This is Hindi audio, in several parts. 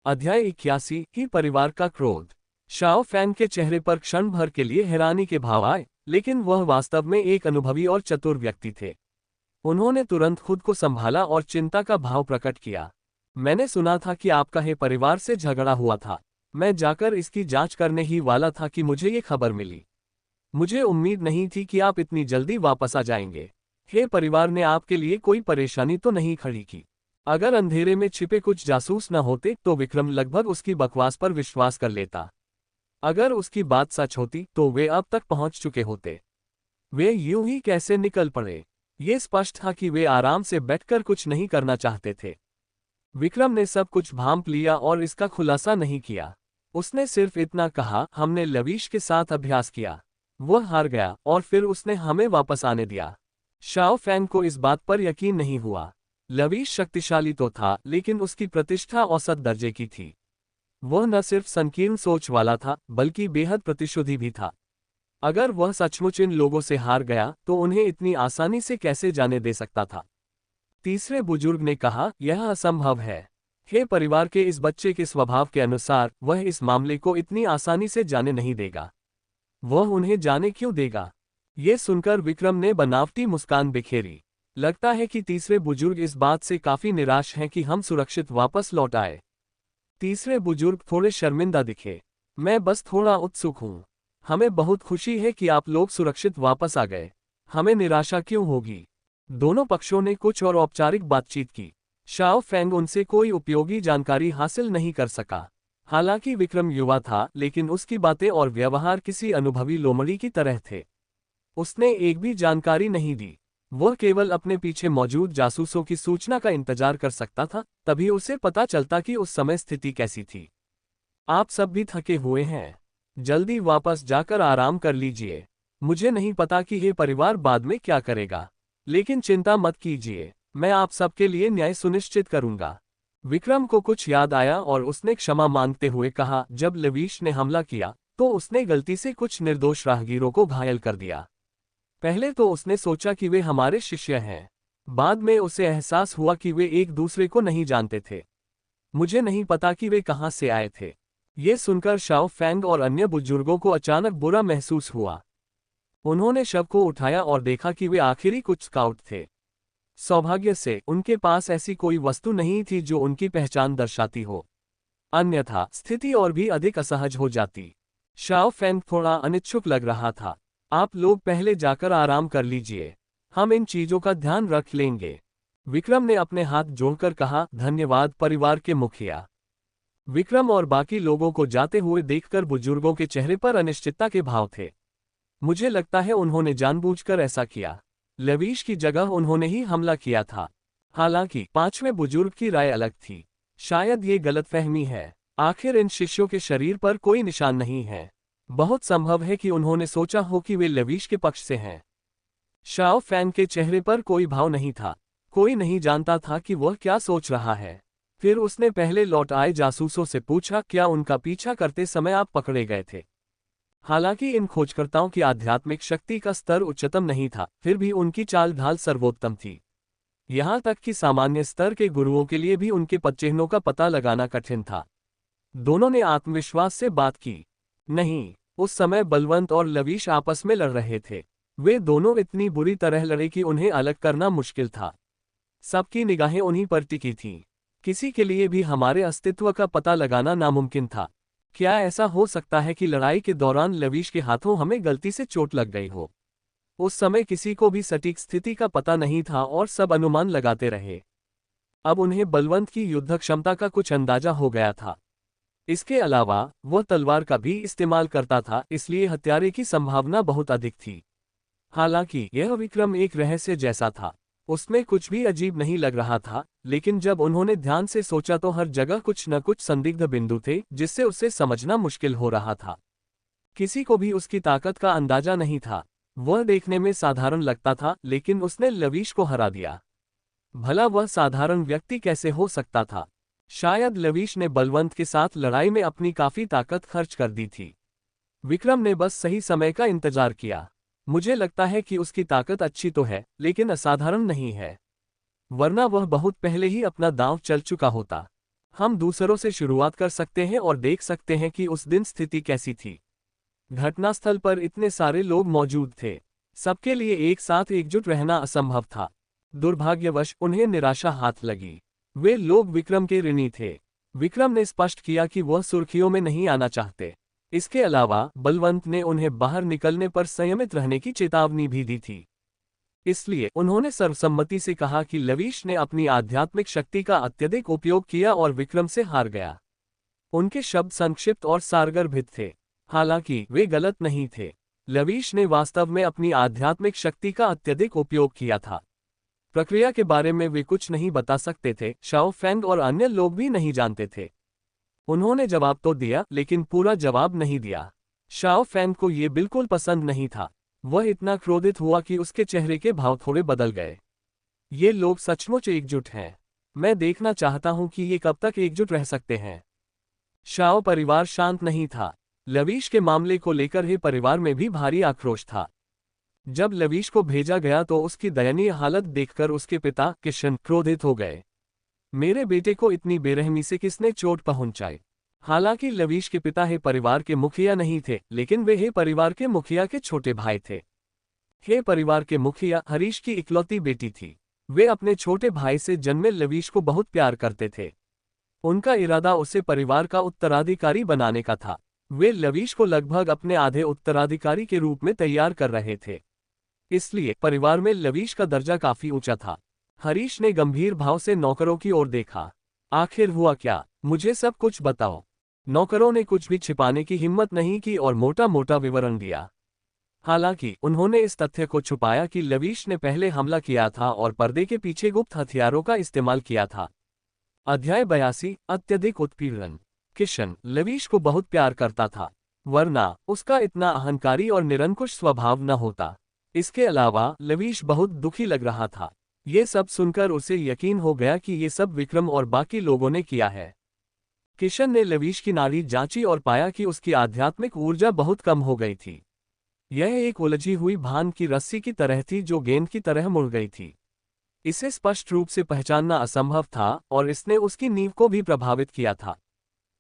अध्याय 81 की परिवार का क्रोध। शाओ फैंग के चेहरे पर क्षण भर के लिए हैरानी के भाव आए, लेकिन वह वास्तव में एक अनुभवी और चतुर व्यक्ति थे। उन्होंने तुरंत खुद को संभाला और चिंता का भाव प्रकट किया। मैंने सुना था कि आपका हे परिवार से झगड़ा हुआ था। मैं जाकर इसकी जांच करने ही वाला था कि मुझे ये खबर मिली। मुझे उम्मीद नहीं थी कि आप इतनी जल्दी वापस आ जाएंगे। हे परिवार ने आपके लिए कोई परेशानी तो नहीं खड़ी की? अगर अंधेरे में छिपे कुछ जासूस न होते तो विक्रम लगभग उसकी बकवास पर विश्वास कर लेता। अगर उसकी बात सच होती तो वे अब तक पहुंच चुके होते। वे यूं ही कैसे निकल पड़े? ये स्पष्ट था कि वे आराम से बैठकर कुछ नहीं करना चाहते थे। विक्रम ने सब कुछ भांप लिया और इसका खुलासा नहीं किया। उसने सिर्फ इतना कहा, हमने लवीश के साथ अभ्यास किया। वह हार गया और फिर उसने हमें वापस आने दिया। शाओ फैंग को इस बात पर यकीन नहीं हुआ। लवीश शक्तिशाली तो था, लेकिन उसकी प्रतिष्ठा औसत दर्जे की थी। वह न सिर्फ संकीर्ण सोच वाला था, बल्कि बेहद प्रतिशोधी भी था। अगर वह सचमुच इन लोगों से हार गया तो उन्हें इतनी आसानी से कैसे जाने दे सकता था? तीसरे बुजुर्ग ने कहा, यह असंभव है। हे परिवार के इस बच्चे के स्वभाव के अनुसार वह इस मामले को इतनी आसानी से जाने नहीं देगा। वह उन्हें जाने क्यों देगा? ये सुनकर विक्रम ने बनावटी मुस्कान बिखेरी। लगता है कि तीसरे बुजुर्ग इस बात से काफी निराश हैं कि हम सुरक्षित वापस लौट आए। तीसरे बुजुर्ग थोड़े शर्मिंदा दिखे। मैं बस थोड़ा उत्सुक हूँ। हमें बहुत खुशी है कि आप लोग सुरक्षित वापस आ गए। हमें निराशा क्यों होगी? दोनों पक्षों ने कुछ और औपचारिक बातचीत की। शाओ फैंग उनसे कोई उपयोगी जानकारी हासिल नहीं कर सका। हालांकि विक्रम युवा था, लेकिन उसकी बातें और व्यवहार किसी अनुभवी लोमड़ी की तरह थे। उसने एक भी जानकारी नहीं दी। वह केवल अपने पीछे मौजूद जासूसों की सूचना का इंतजार कर सकता था, तभी उसे पता चलता कि उस समय स्थिति कैसी थी। आप सब भी थके हुए हैं। जल्दी वापस जाकर आराम कर लीजिए। मुझे नहीं पता कि ये परिवार बाद में क्या करेगा, लेकिन चिंता मत कीजिए, मैं आप सबके लिए न्याय सुनिश्चित करूंगा। विक्रम को कुछ याद आया और उसने क्षमा मांगते हुए कहा, जब लवीश ने हमला किया तो उसने गलती से कुछ निर्दोष राहगीरों को घायल कर दिया। पहले तो उसने सोचा कि वे हमारे शिष्य हैं। बाद में उसे एहसास हुआ कि वे एक दूसरे को नहीं जानते थे। मुझे नहीं पता कि वे कहां से आए थे। ये सुनकर शाओ फैंग और अन्य बुजुर्गों को अचानक बुरा महसूस हुआ। उन्होंने शव को उठाया और देखा कि वे आखिरी कुछ स्काउट थे। सौभाग्य से उनके पास ऐसी कोई वस्तु नहीं थी जो उनकी पहचान दर्शाती हो, अन्यथा स्थिति और भी अधिक असहज हो जाती। शाओ फैंग थोड़ा अनिच्छुक लग रहा था। आप लोग पहले जाकर आराम कर लीजिए, हम इन चीजों का ध्यान रख लेंगे। विक्रम ने अपने हाथ जोड़कर कहा, धन्यवाद परिवार के मुखिया। विक्रम और बाकी लोगों को जाते हुए देखकर बुजुर्गों के चेहरे पर अनिश्चितता के भाव थे। मुझे लगता है उन्होंने जानबूझकर ऐसा किया। लवीश की जगह उन्होंने ही हमला किया था। हालांकि पांचवें बुजुर्ग की राय अलग थी। शायद ये गलतफहमी है। आखिर इन शिष्यों के शरीर पर कोई निशान नहीं है। बहुत संभव है कि उन्होंने सोचा हो कि वे लवीश के पक्ष से हैं। शाओ फैंग के चेहरे पर कोई भाव नहीं था। कोई नहीं जानता था कि वह क्या सोच रहा है। फिर उसने पहले लौट आए जासूसों से पूछा, क्या उनका पीछा करते समय आप पकड़े गए थे? हालांकि इन खोजकर्ताओं की आध्यात्मिक शक्ति का स्तर उच्चतम नहीं था, फिर भी उनकी चाल ढाल सर्वोत्तम थी। यहां तक कि सामान्य स्तर के गुरुओं के लिए भी उनके पदचिह्नों का पता लगाना कठिन था। दोनों ने आत्मविश्वास से बात की। नहीं, उस समय बलवंत और लवीश आपस में लड़ रहे थे। वे दोनों इतनी बुरी तरह लड़े कि उन्हें अलग करना मुश्किल था। सबकी निगाहें उन्हीं पर टिकी थीं। किसी के लिए भी हमारे अस्तित्व का पता लगाना नामुमकिन था। क्या ऐसा हो सकता है कि लड़ाई के दौरान लवीश के हाथों हमें गलती से चोट लग गई हो? उस समय किसी को भी सटीक स्थिति का पता नहीं था और सब अनुमान लगाते रहे। अब उन्हें बलवंत की युद्ध क्षमता का कुछ अंदाजा हो गया था। इसके अलावा वह तलवार का भी इस्तेमाल करता था, इसलिए हत्यारे की संभावना बहुत अधिक थी। हालांकि यह विक्रम एक रहस्य जैसा था। उसमें कुछ भी अजीब नहीं लग रहा था, लेकिन जब उन्होंने ध्यान से सोचा तो हर जगह कुछ न कुछ संदिग्ध बिंदु थे जिससे उसे समझना मुश्किल हो रहा था। किसी को भी उसकी ताकत का अंदाजा नहीं था। वह देखने में साधारण लगता था, लेकिन उसने लवीश को हरा दिया। भला वह साधारण व्यक्ति कैसे हो सकता था? शायद लवीश ने बलवंत के साथ लड़ाई में अपनी काफी ताकत खर्च कर दी थी। विक्रम ने बस सही समय का इंतजार किया। मुझे लगता है कि उसकी ताकत अच्छी तो है, लेकिन असाधारण नहीं है, वरना वह बहुत पहले ही अपना दांव चल चुका होता। हम दूसरों से शुरुआत कर सकते हैं और देख सकते हैं कि उस दिन स्थिति कैसी थी। घटनास्थल पर इतने सारे लोग मौजूद थे। सबके लिए एक साथ एकजुट रहना असंभव था। दुर्भाग्यवश उन्हें निराशा हाथ लगी। वे लोग विक्रम के ऋणी थे। विक्रम ने स्पष्ट किया कि वह सुर्खियों में नहीं आना चाहते। इसके अलावा बलवंत ने उन्हें बाहर निकलने पर संयमित रहने की चेतावनी भी दी थी। इसलिए उन्होंने सर्वसम्मति से कहा कि लवीश ने अपनी आध्यात्मिक शक्ति का अत्यधिक उपयोग किया और विक्रम से हार गया। उनके शब्द संक्षिप्त और सारगर्भित थे, हालांकि वे गलत नहीं थे। लवीश ने वास्तव में अपनी आध्यात्मिक शक्ति का अत्यधिक उपयोग किया था। प्रक्रिया के बारे में वे कुछ नहीं बता सकते थे। शाओ फैंग और अन्य लोग भी नहीं जानते थे। उन्होंने जवाब तो दिया, लेकिन पूरा जवाब नहीं दिया। शाओ फैंग को ये बिल्कुल पसंद नहीं था। वह इतना क्रोधित हुआ कि उसके चेहरे के भाव थोड़े बदल गए। ये लोग सचमुच एकजुट हैं। मैं देखना चाहता हूं कि ये कब तक एकजुट रह सकते हैं। शाओ परिवार शांत नहीं था। लवीश के मामले को लेकर ही परिवार में भी भारी आक्रोश था। जब लवीश को भेजा गया तो उसकी दयनीय हालत देखकर उसके पिता किशन क्रोधित हो गए। मेरे बेटे को इतनी बेरहमी से किसने चोट पहुंचाई? हालांकि लवीश के पिता हे परिवार के मुखिया नहीं थे, लेकिन वे हे परिवार के मुखिया के छोटे भाई थे। हे परिवार के मुखिया हरीश की इकलौती बेटी थी। वे अपने छोटे भाई से जन्मे लवीश को बहुत प्यार करते थे। उनका इरादा उसे परिवार का उत्तराधिकारी बनाने का था। वे लवीश को लगभग अपने आधे उत्तराधिकारी के रूप में तैयार कर रहे थे। इसलिए परिवार में लवीश का दर्जा काफी ऊंचा था। हरीश ने गंभीर भाव से नौकरों की ओर देखा। आखिर हुआ क्या? मुझे सब कुछ बताओ। नौकरों ने कुछ भी छिपाने की हिम्मत नहीं की और मोटा मोटा विवरण दिया। हालांकि उन्होंने इस तथ्य को छुपाया कि लवीश ने पहले हमला किया था और पर्दे के पीछे गुप्त हथियारों का इस्तेमाल किया था। अध्याय 82 अत्यधिक उत्पीड़न। किशन लवीश को बहुत प्यार करता था, वरना उसका इतना अहंकारी और निरंकुश स्वभाव न होता। इसके अलावा लवीश बहुत दुखी लग रहा था। ये सब सुनकर उसे यकीन हो गया कि ये सब विक्रम और बाकी लोगों ने किया है। किशन ने लवीश की नाड़ी जांची और पाया कि उसकी आध्यात्मिक ऊर्जा बहुत कम हो गई थी। यह एक उलझी हुई भान की रस्सी की तरह थी जो गेंद की तरह मुड़ गई थी। इसे स्पष्ट रूप से पहचानना असंभव था और इसने उसकी नींव को भी प्रभावित किया था।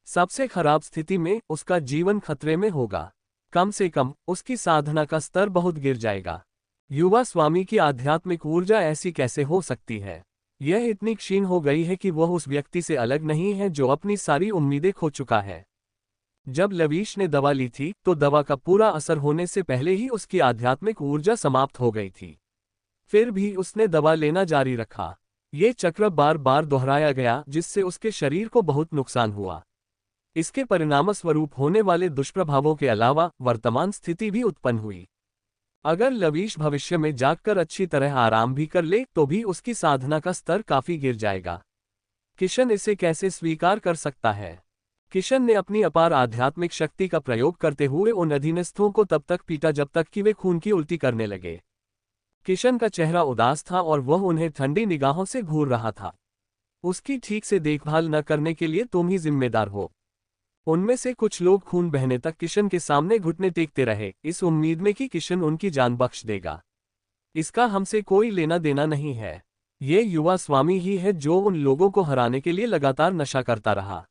सबसे खराब स्थिति में उसका जीवन खतरे में होगा। कम से कम उसकी साधना का स्तर बहुत गिर जाएगा। युवा स्वामी की आध्यात्मिक ऊर्जा ऐसी कैसे हो सकती है? यह इतनी क्षीण हो गई है कि वह उस व्यक्ति से अलग नहीं है जो अपनी सारी उम्मीदें खो चुका है। जब लवीश ने दवा ली थी तो दवा का पूरा असर होने से पहले ही उसकी आध्यात्मिक ऊर्जा समाप्त हो गई थी। फिर भी उसने दवा लेना जारी रखा। ये चक्र बार बार दोहराया गया, जिससे उसके शरीर को बहुत नुकसान हुआ। इसके परिणामस्वरूप होने वाले दुष्प्रभावों के अलावा वर्तमान स्थिति भी उत्पन्न हुई। अगर लवीश भविष्य में जागकर अच्छी तरह आराम भी कर ले तो भी उसकी साधना का स्तर काफी गिर जाएगा। किशन इसे कैसे स्वीकार कर सकता है? किशन ने अपनी अपार आध्यात्मिक शक्ति का प्रयोग करते हुए उन अधीनस्थों को तब तक पीटा जब तक कि वे खून की उल्टी करने लगे। किशन का चेहरा उदास था और वह उन्हें ठंडी निगाहों से घूर रहा था। उसकी ठीक से देखभाल न करने के लिए तुम ही जिम्मेदार हो। उनमें से कुछ लोग खून बहने तक किशन के सामने घुटने टेकते रहे, इस उम्मीद में कि किशन उनकी जान बख्श देगा। इसका हमसे कोई लेना देना नहीं है। ये युवा स्वामी ही है जो उन लोगों को हराने के लिए लगातार नशा करता रहा।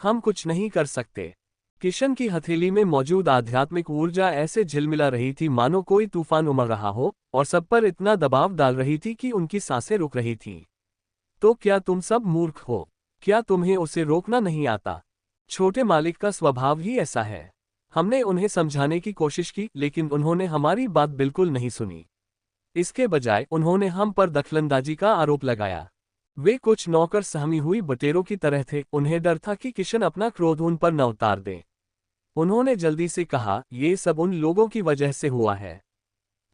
हम कुछ नहीं कर सकते। किशन की हथेली में मौजूद आध्यात्मिक ऊर्जा ऐसे झिलमिला रही थी मानो कोई तूफान उमड़ रहा हो और सब पर इतना दबाव डाल रही थी कि उनकी सांसें रुक रही थीं। तो क्या तुम सब मूर्ख हो? क्या तुम्हें उसे रोकना नहीं आता? छोटे मालिक का स्वभाव ही ऐसा है। हमने उन्हें समझाने की कोशिश की, लेकिन उन्होंने हमारी बात बिल्कुल नहीं सुनी। इसके बजाय उन्होंने हम पर दखलंदाजी का आरोप लगाया। वे कुछ नौकर सहमी हुई बटेरों की तरह थे। उन्हें डर था कि किशन अपना क्रोध उन पर न उतार दे। उन्होंने जल्दी से कहा, ये सब उन लोगों की वजह से हुआ है।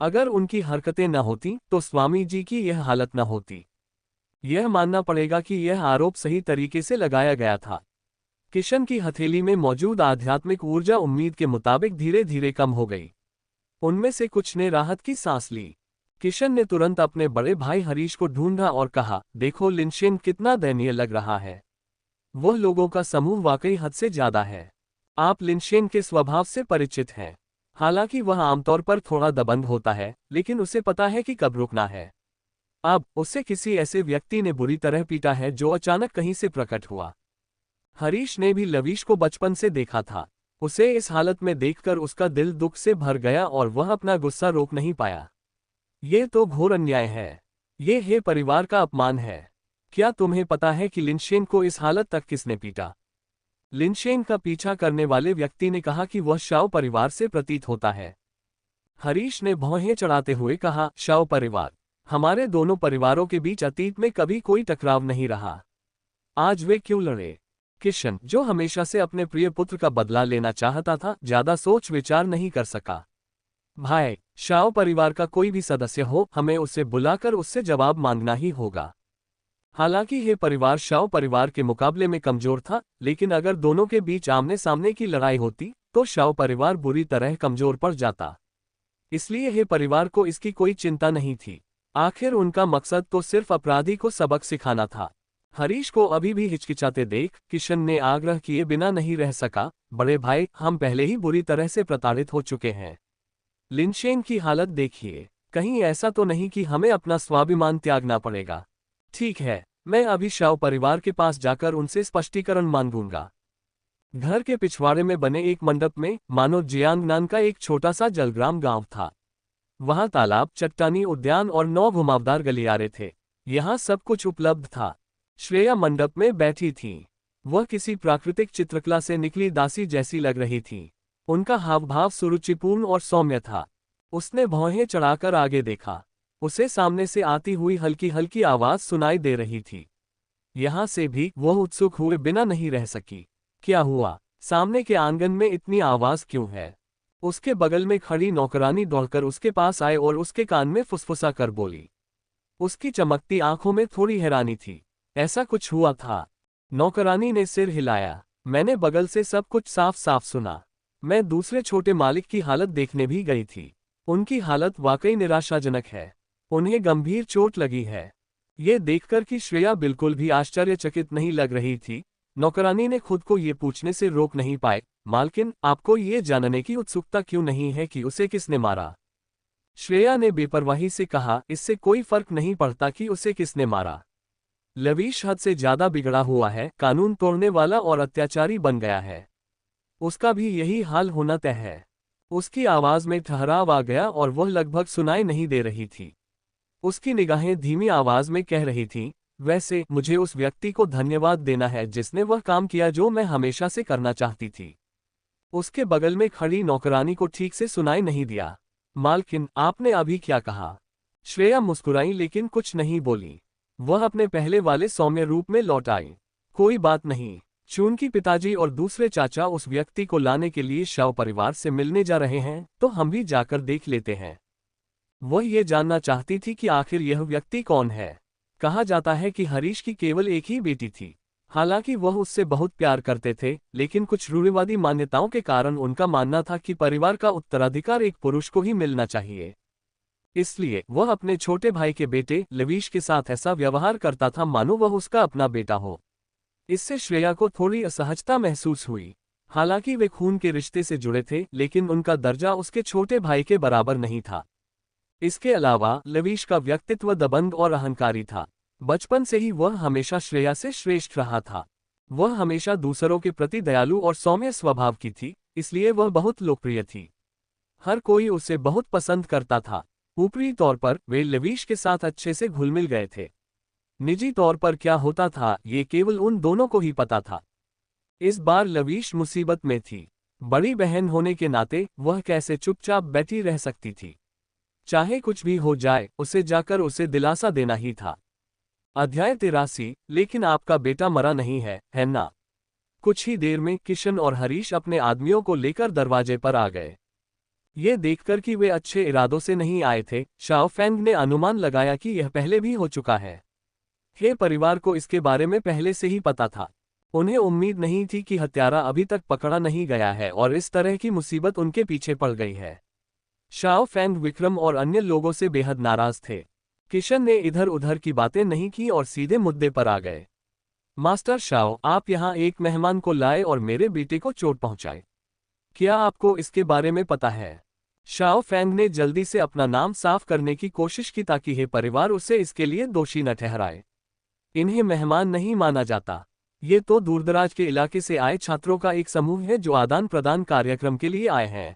अगर उनकी हरकतें न होती तो स्वामी जी की यह हालत न होती। यह मानना पड़ेगा कि यह आरोप सही तरीके से लगाया गया था। किशन की हथेली में मौजूद आध्यात्मिक ऊर्जा उम्मीद के मुताबिक धीरे धीरे कम हो गई। उनमें से कुछ ने राहत की सांस ली। किशन ने तुरंत अपने बड़े भाई हरीश को ढूंढा और कहा, देखो लिनशेन कितना दयनीय लग रहा है। वह लोगों का समूह वाकई हद से ज्यादा है। आप लिनशेन के स्वभाव से परिचित हैं। हालांकि वह आमतौर पर थोड़ा दबंग होता है, लेकिन उसे पता है कि कब रुकना है। अब उसे किसी ऐसे व्यक्ति ने बुरी तरह पीटा है जो अचानक कहीं से प्रकट हुआ। हरीश ने भी लवीश को बचपन से देखा था। उसे इस हालत में देखकर उसका दिल दुख से भर गया और वह अपना गुस्सा रोक नहीं पाया। ये तो घोर अन्याय है। ये हे परिवार का अपमान है। क्या तुम्हें पता है कि लिनशेन को इस हालत तक किसने पीटा? लिनशेन का पीछा करने वाले व्यक्ति ने कहा कि वह शाओ परिवार से प्रतीत होता है। हरीश ने भौहें चढ़ाते हुए कहा, शाओ परिवार? हमारे दोनों परिवारों के बीच अतीत में कभी कोई टकराव नहीं रहा। आज वे क्यों लड़े? किशन, जो हमेशा से अपने प्रिय पुत्र का बदला लेना चाहता था, ज्यादा सोच विचार नहीं कर सका। भाई, शाओ परिवार का कोई भी सदस्य हो, हमें उसे बुलाकर उससे जवाब मांगना ही होगा। हालांकि यह परिवार शाओ परिवार के मुकाबले में कमजोर था, लेकिन अगर दोनों के बीच आमने सामने की लड़ाई होती तो शाओ परिवार बुरी तरह कमजोर पड़ जाता। इसलिए यह परिवार को इसकी कोई चिंता नहीं थी। आखिर उनका मकसद तो सिर्फ अपराधी को सबक सिखाना था। हरीश को अभी भी हिचकिचाते देख किशन ने आग्रह किए बिना नहीं रह सका, बड़े भाई, हम पहले ही बुरी तरह से प्रताड़ित हो चुके हैं। लिनशेन की हालत देखिए, कहीं ऐसा तो नहीं कि हमें अपना स्वाभिमान त्यागना पड़ेगा। ठीक है, मैं अभी शाओ परिवार के पास जाकर उनसे स्पष्टीकरण मांगूंगा। घर के पिछवाड़े में बने एक मंडप में मानो जियांगनान का एक छोटा सा जलग्राम गांव था। वहां तालाब, चट्टानी उद्यान और 9 घुमावदार गलियारे थे। यहाँ सब कुछ उपलब्ध था। श्रेया मंडप में बैठी थी। वह किसी प्राकृतिक चित्रकला से निकली दासी जैसी लग रही थी। उनका हावभाव सुरुचिपूर्ण और सौम्य था। उसने भौहें चढ़ाकर आगे देखा। उसे सामने से आती हुई हल्की हल्की आवाज सुनाई दे रही थी। यहां से भी वह उत्सुक हुए बिना नहीं रह सकी। क्या हुआ? सामने के आंगन में इतनी आवाज क्यों है? उसके बगल में खड़ी नौकरानी दौड़कर उसके पास आए और उसके कान में फुसफुसा कर बोली। उसकी चमकती आंखों में थोड़ी हैरानी थी। ऐसा कुछ हुआ था? नौकरानी ने सिर हिलाया। मैंने बगल से सब कुछ साफ साफ सुना। मैं दूसरे छोटे मालिक की हालत देखने भी गई थी। उनकी हालत वाकई निराशाजनक है। उन्हें गंभीर चोट लगी है। ये देखकर कि श्रेया बिल्कुल भी आश्चर्यचकित नहीं लग रही थी, नौकरानी ने खुद को ये पूछने से रोक नहीं पाए, मालकिन, आपको ये जानने की उत्सुकता क्यों नहीं है कि उसे किसने मारा? श्रेया ने बेपरवाही से कहा, इससे कोई फर्क नहीं पड़ता कि उसे किसने मारा। लवीश हद से ज्यादा बिगड़ा हुआ है, कानून तोड़ने वाला और अत्याचारी बन गया है। उसका भी यही हाल होना तय है। उसकी आवाज में ठहराव आ गया और वह लगभग सुनाई नहीं दे रही थी। उसकी निगाहें धीमी आवाज में कह रही थीं, वैसे मुझे उस व्यक्ति को धन्यवाद देना है जिसने वह काम किया जो मैं हमेशा से करना चाहती थी। उसके बगल में खड़ी नौकरानी को ठीक से सुनाई नहीं दिया। मालकिन, आपने अभी क्या कहा? श्रेया मुस्कुराई लेकिन कुछ नहीं बोली। वह अपने पहले वाले सौम्य रूप में लौट आई। कोई बात नहीं, चूंकि पिताजी और दूसरे चाचा उस व्यक्ति को लाने के लिए शाओ परिवार से मिलने जा रहे हैं, तो हम भी जाकर देख लेते हैं। वह ये जानना चाहती थी कि आखिर यह व्यक्ति कौन है। कहा जाता है कि हरीश की केवल एक ही बेटी थी। हालांकि वह उससे बहुत प्यार करते थे, लेकिन कुछ रूढ़िवादी मान्यताओं के कारण उनका मानना था कि परिवार का उत्तराधिकार एक पुरुष को ही मिलना चाहिए। इसलिए वह अपने छोटे भाई के बेटे लवीश के साथ ऐसा व्यवहार करता था मानो वह उसका अपना बेटा हो। इससे श्रेया को थोड़ी असहजता महसूस हुई। हालांकि वे खून के रिश्ते से जुड़े थे, लेकिन उनका दर्जा उसके छोटे भाई के बराबर नहीं था। इसके अलावा लवीश का व्यक्तित्व दबंग और अहंकारी था। बचपन से ही वह हमेशा श्रेया से श्रेष्ठ रहा था। वह हमेशा दूसरों के प्रति दयालु और सौम्य स्वभाव की थी, इसलिए वह बहुत लोकप्रिय थी। हर कोई उसे बहुत पसंद करता था। ऊपरी तौर पर वे लवीश के साथ अच्छे से घुल मिल गए थे। निजी तौर पर क्या होता था, ये केवल उन दोनों को ही पता था। इस बार लवीश मुसीबत में थी। बड़ी बहन होने के नाते वह कैसे चुपचाप बैठी रह सकती थी? चाहे कुछ भी हो जाए, उसे जाकर उसे दिलासा देना ही था। अध्याय 83। लेकिन आपका बेटा मरा नहीं है ना? कुछ ही देर में किशन और हरीश अपने आदमियों को लेकर दरवाजे पर आ गए। ये देखकर कि वे अच्छे इरादों से नहीं आए थे, शाओ फेंग ने अनुमान लगाया कि यह पहले भी हो चुका है। हे परिवार को इसके बारे में पहले से ही पता था। उन्हें उम्मीद नहीं थी कि हत्यारा अभी तक पकड़ा नहीं गया है और इस तरह की मुसीबत उनके पीछे पड़ गई है। शाओ फेंग विक्रम और अन्य लोगों से बेहद नाराज थे। किशन ने इधर उधर की बातें नहीं की और सीधे मुद्दे पर आ गए। मास्टर शाओ, आप यहाँ एक मेहमान को लाए और मेरे बेटे को चोट पहुंचाए। क्या आपको इसके बारे में पता है? शाओ फेंग ने जल्दी से अपना नाम साफ करने की कोशिश की ताकि हे परिवार उसे इसके लिए दोषी न ठहराए। इन्हें मेहमान नहीं माना जाता। ये तो दूरदराज के इलाके से आए छात्रों का एक समूह है जो आदान प्रदान कार्यक्रम के लिए आए हैं।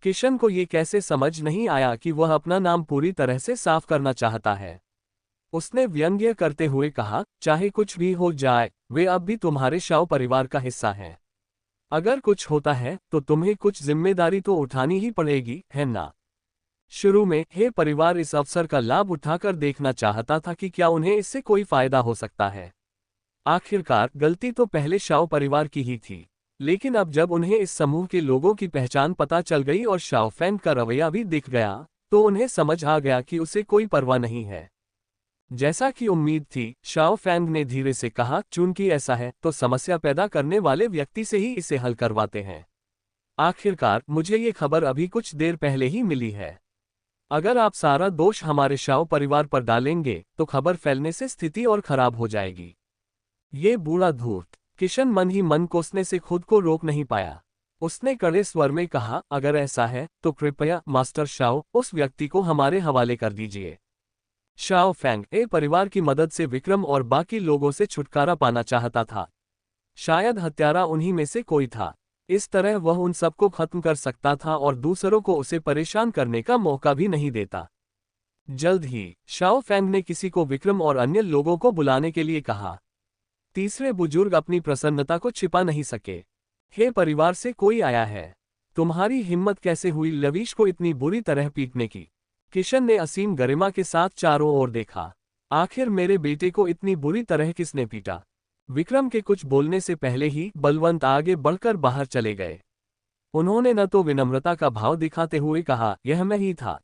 किशन को ये कैसे समझ नहीं आया कि वह अपना नाम पूरी तरह से साफ करना चाहता है। उसने व्यंग्य करते हुए कहा, चाहे कुछ भी हो जाए, वे अब भी तुम्हारे शाओ परिवार का हिस्सा हैं। अगर कुछ होता है तो तुम्हें कुछ जिम्मेदारी तो उठानी ही पड़ेगी, है ना? शुरू में हे परिवार इस अवसर का लाभ उठाकर देखना चाहता था कि क्या उन्हें इससे कोई फायदा हो सकता है। आखिरकार गलती तो पहले शाओ परिवार की ही थी, लेकिन अब जब उन्हें इस समूह के लोगों की पहचान पता चल गई और शाओ फैंग का रवैया भी दिख गया, तो उन्हें समझ आ गया कि उसे कोई परवाह नहीं है। जैसा कि उम्मीद थी, शाओ फैंग ने धीरे से कहा, चूंकि ऐसा है तो समस्या पैदा करने वाले व्यक्ति से ही इसे हल करवाते हैं। आखिरकार मुझे ये खबर अभी कुछ देर पहले ही मिली है। अगर आप सारा दोष हमारे शाओ परिवार पर डालेंगे तो खबर फैलने से स्थिति और खराब हो जाएगी। ये बूढ़ा धूर्त। किशन मन ही मन कोसने से खुद को रोक नहीं पाया। उसने कड़े स्वर में कहा, अगर ऐसा है तो कृपया मास्टर शाओ उस व्यक्ति को हमारे हवाले कर दीजिए। शाओ फैंग परिवार की मदद से विक्रम और बाकी लोगों से छुटकारा पाना चाहता था। शायद हत्यारा उन्हीं में से कोई था। इस तरह वह उन सबको खत्म कर सकता था और दूसरों को उसे परेशान करने का मौका भी नहीं देता। जल्द ही शाओ फैंग ने किसी को विक्रम और अन्य लोगों को बुलाने के लिए कहा। तीसरे बुजुर्ग अपनी प्रसन्नता को छिपा नहीं सके। हे परिवार से कोई आया है। तुम्हारी हिम्मत कैसे हुई लवीश को इतनी बुरी तरह पीटने की? किशन ने असीम गरिमा के साथ चारों ओर देखा। आखिर मेरे बेटे को इतनी बुरी तरह किसने पीटा? विक्रम के कुछ बोलने से पहले ही बलवंत आगे बढ़कर बाहर चले गए। उन्होंने न तो विनम्रता का भाव दिखाते हुए कहा, यह मैं ही था।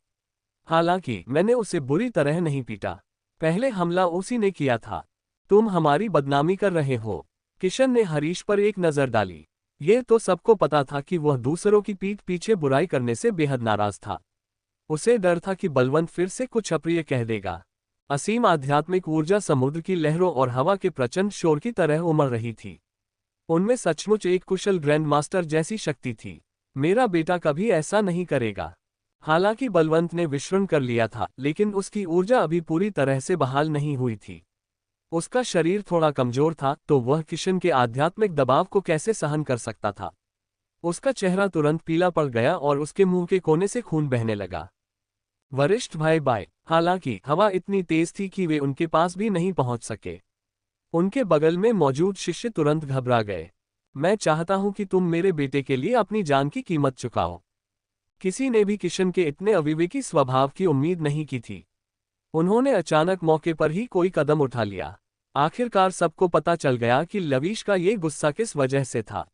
हालांकि मैंने उसे बुरी तरह नहीं पीटा। पहले हमला उसी ने किया था। तुम हमारी बदनामी कर रहे हो। किशन ने हरीश पर एक नजर डाली। ये तो सबको पता था कि वह दूसरों की पीठ पीछे बुराई करने से बेहद नाराज था। उसे डर था कि बलवंत फिर से कुछ अप्रिय कह देगा। असीम आध्यात्मिक ऊर्जा समुद्र की लहरों और हवा के प्रचंड शोर की तरह उमड़ रही थी। उनमें सचमुच एक कुशल ग्रैंड मास्टर जैसी शक्ति थी। मेरा बेटा कभी ऐसा नहीं करेगा। हालांकि बलवंत ने विश्रण कर लिया था, लेकिन उसकी ऊर्जा अभी पूरी तरह से बहाल नहीं हुई थी। उसका शरीर थोड़ा कमजोर था, तो वह किशन के आध्यात्मिक दबाव को कैसे सहन कर सकता था। उसका चेहरा तुरंत पीला पड़ गया और उसके मुंह के कोने से खून बहने लगा। वरिष्ठ भाई बाय। हालांकि हवा इतनी तेज थी कि वे उनके पास भी नहीं पहुंच सके। उनके बगल में मौजूद शिष्य तुरंत घबरा गए। मैं चाहता हूं कि तुम मेरे बेटे के लिए अपनी जान की कीमत चुकाओ। किसी ने भी किशन के इतने अविवेकी स्वभाव की उम्मीद नहीं की थी। उन्होंने अचानक मौके पर ही कोई कदम उठा लिया। आखिरकार सबको पता चल गया कि लवीश का ये गुस्सा किस वजह से था।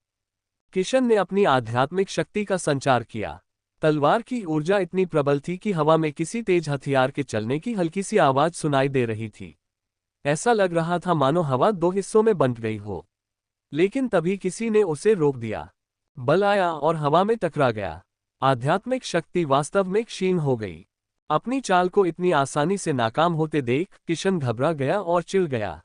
किशन ने अपनी आध्यात्मिक शक्ति का संचार किया। तलवार की ऊर्जा इतनी प्रबल थी कि हवा में किसी तेज हथियार के चलने की हल्की सी आवाज सुनाई दे रही थी। ऐसा लग रहा था मानो हवा दो हिस्सों में बंट गई हो। लेकिन तभी किसी ने उसे रोक दिया। बल आया और हवा में टकरा गया। आध्यात्मिक शक्ति वास्तव में क्षीण हो गई। अपनी चाल को इतनी आसानी से नाकाम होते देख किशन घबरा गया और चिढ़ गया।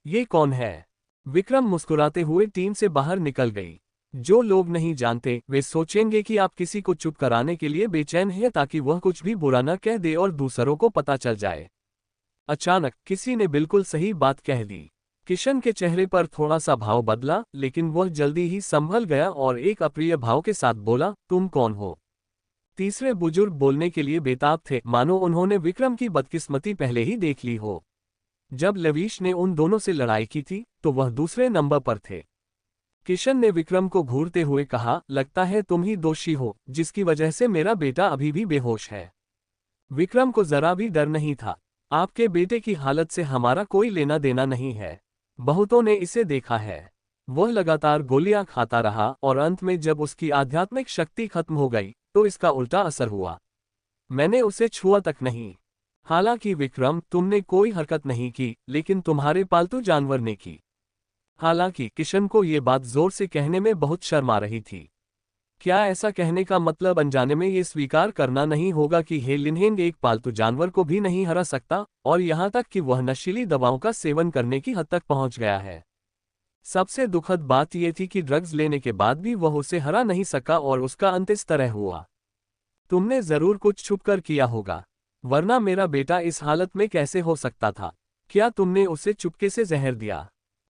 ये कौन है? विक्रम मुस्कुराते हुए टीम से बाहर निकल गई। जो लोग नहीं जानते वे सोचेंगे कि आप किसी को चुप कराने के लिए बेचैन हैं ताकि वह कुछ भी बुरा न कह दे और दूसरों को पता चल जाए। अचानक किसी ने बिल्कुल सही बात कह दी। किशन के चेहरे पर थोड़ा सा भाव बदला, लेकिन वह जल्दी ही संभल गया और एक अप्रिय भाव के साथ बोला, तुम कौन हो? तीसरे बुजुर्ग बोलने के लिए बेताब थे, मानो उन्होंने विक्रम की बदकिस्मती पहले ही देख ली हो। जब लवीश ने उन दोनों से लड़ाई की थी तो वह दूसरे नंबर पर थे। किशन ने विक्रम को घूरते हुए कहा, लगता है तुम ही दोषी हो, जिसकी वजह से मेरा बेटा अभी भी बेहोश है। विक्रम को जरा भी डर नहीं था। आपके बेटे की हालत से हमारा कोई लेना देना नहीं है। बहुतों ने इसे देखा है। वह लगातार गोलियां खाता रहा और अंत में जब उसकी आध्यात्मिक शक्ति खत्म हो गई तो इसका उल्टा असर हुआ। मैंने उसे छुआ तक नहीं। हालांकि विक्रम, तुमने कोई हरकत नहीं की, लेकिन तुम्हारे पालतू जानवर ने की। हालांकि किशन को ये बात जोर से कहने में बहुत शर्म आ रही थी। क्या ऐसा कहने का मतलब अनजाने में ये स्वीकार करना नहीं होगा कि हे लिनहेंग एक पालतू जानवर को भी नहीं हरा सकता, और यहाँ तक कि वह नशीली दवाओं का सेवन करने की हद तक पहुँच गया है। सबसे दुखद बात यह थी कि ड्रग्स लेने के बाद भी वह उसे हरा नहीं सका और उसका अंत इस तरह हुआ। तुमने जरूर कुछ छुपकर किया होगा, वरना मेरा बेटा इस हालत में कैसे हो सकता था? क्या तुमने उसे चुपके से जहर दिया?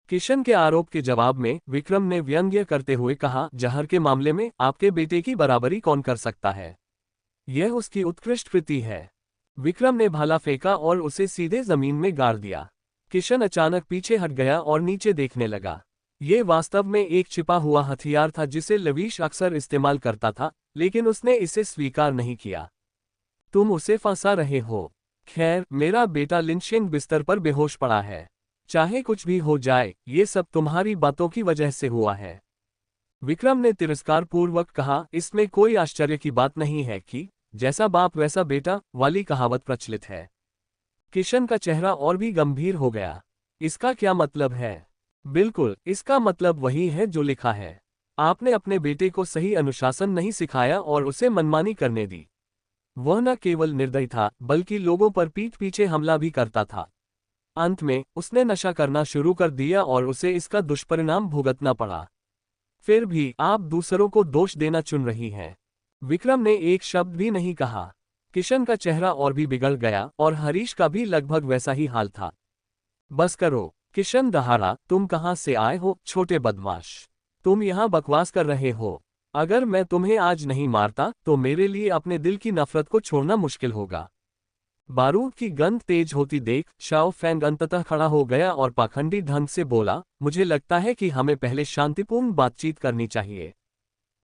किशन के आरोप के जवाब में विक्रम ने व्यंग्य करते हुए कहा, जहर के मामले में आपके बेटे की बराबरी कौन कर सकता है? यह उसकी उत्कृष्ट कृति है। विक्रम ने भाला फेंका और उसे सीधे जमीन में गाड़ दिया। किशन अचानक पीछे हट गया और नीचे देखने लगा। ये वास्तव में एक छिपा हुआ हथियार था जिसे लवीश अक्सर इस्तेमाल करता था, लेकिन उसने इसे स्वीकार नहीं किया। तुम उसे फंसा रहे हो। खैर, मेरा बेटा लिंचिंग बिस्तर पर बेहोश पड़ा है। चाहे कुछ भी हो जाए, ये सब तुम्हारी बातों की वजह से हुआ है। विक्रम ने तिरस्कारपूर्वक कहा, इसमें कोई आश्चर्य की बात नहीं है कि जैसा बाप वैसा बेटा वाली कहावत प्रचलित है। किशन का चेहरा और भी गंभीर हो गया। इसका क्या मतलब है? बिल्कुल, इसका मतलब वही है जो लिखा है। आपने अपने बेटे को सही अनुशासन नहीं सिखाया और उसे मनमानी करने दी। वह न केवल निर्दयी था, बल्कि लोगों पर पीठ पीछे हमला भी करता था। अंत में उसने नशा करना शुरू कर दिया और उसे इसका दुष्परिणाम भुगतना पड़ा। फिर भी आप दूसरों को दोष देना चुन रही हैं। विक्रम ने एक शब्द भी नहीं कहा। किशन का चेहरा और भी बिगड़ गया और हरीश का भी लगभग वैसा ही हाल था। बस करो, किशन दहाड़ा, तुम कहां से आए हो, छोटे बदमाश? तुम यहां बकवास कर रहे हो। अगर मैं तुम्हें आज नहीं मारता तो मेरे लिए अपने दिल की नफरत को छोड़ना मुश्किल होगा। बारूद की गंध तेज होती देख शाओ फैंग अंततः खड़ा हो गया और पाखंडी ढंग से बोला, मुझे लगता है कि हमें पहले शांतिपूर्ण बातचीत करनी चाहिए।